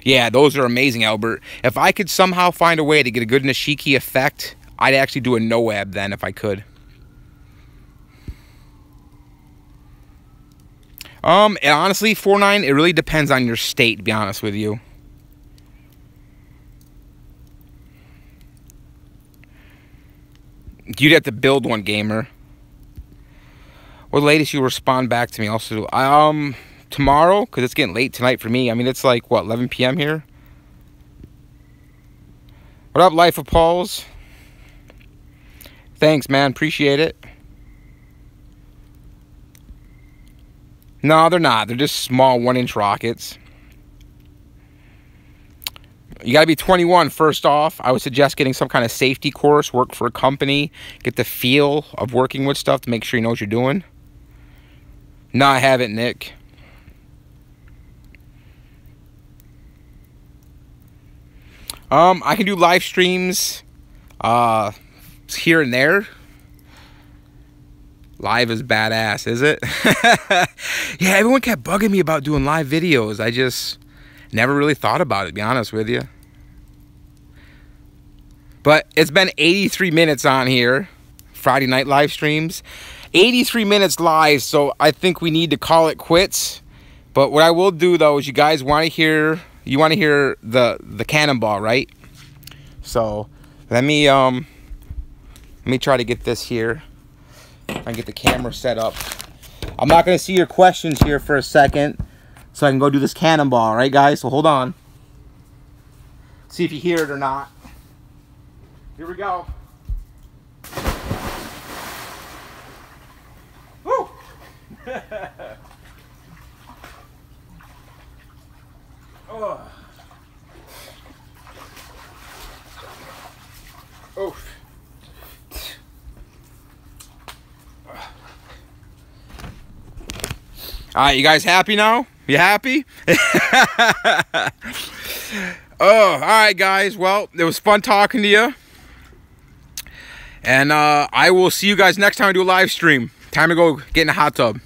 Yeah, those are amazing, Albert. If I could somehow find a way to get a good Nishiki effect, I'd actually do a no-ab then if I could. And honestly, 4.9, it really depends on your state, to be honest with you. You'd have to build one, gamer. What latest you respond back to me? Also, tomorrow, because it's getting late tonight for me. I mean, it's like, what, 11 p.m. here? What up, Life of Pauls? Thanks, man. Appreciate it. No, they're not. They're just small 1-inch rockets. You gotta be 21 first off. I would suggest getting some kind of safety course, work for a company, get the feel of working with stuff to make sure you know what you're doing. No, I haven't, Nick. I can do live streams here and there. Live is badass, is it? Yeah, everyone kept bugging me about doing live videos. I just never really thought about it, to be honest with you. But it's been 83 minutes on here. Friday night live streams. 83 minutes live, so I think we need to call it quits. But what I will do, though, is you guys want to hear... You want to hear the cannonball, right? So, let me try to get this here. I get the camera set up. I'm not going to see your questions here for a second, so I can go do this cannonball, all right, guys? So hold on. See if you hear it or not. Here we go. Woo! Oh. Oh. All right, you guys happy now? You happy? Oh, all right, guys. Well, it was fun talking to you. And I will see you guys next time I do a live stream. Time to go get in the hot tub.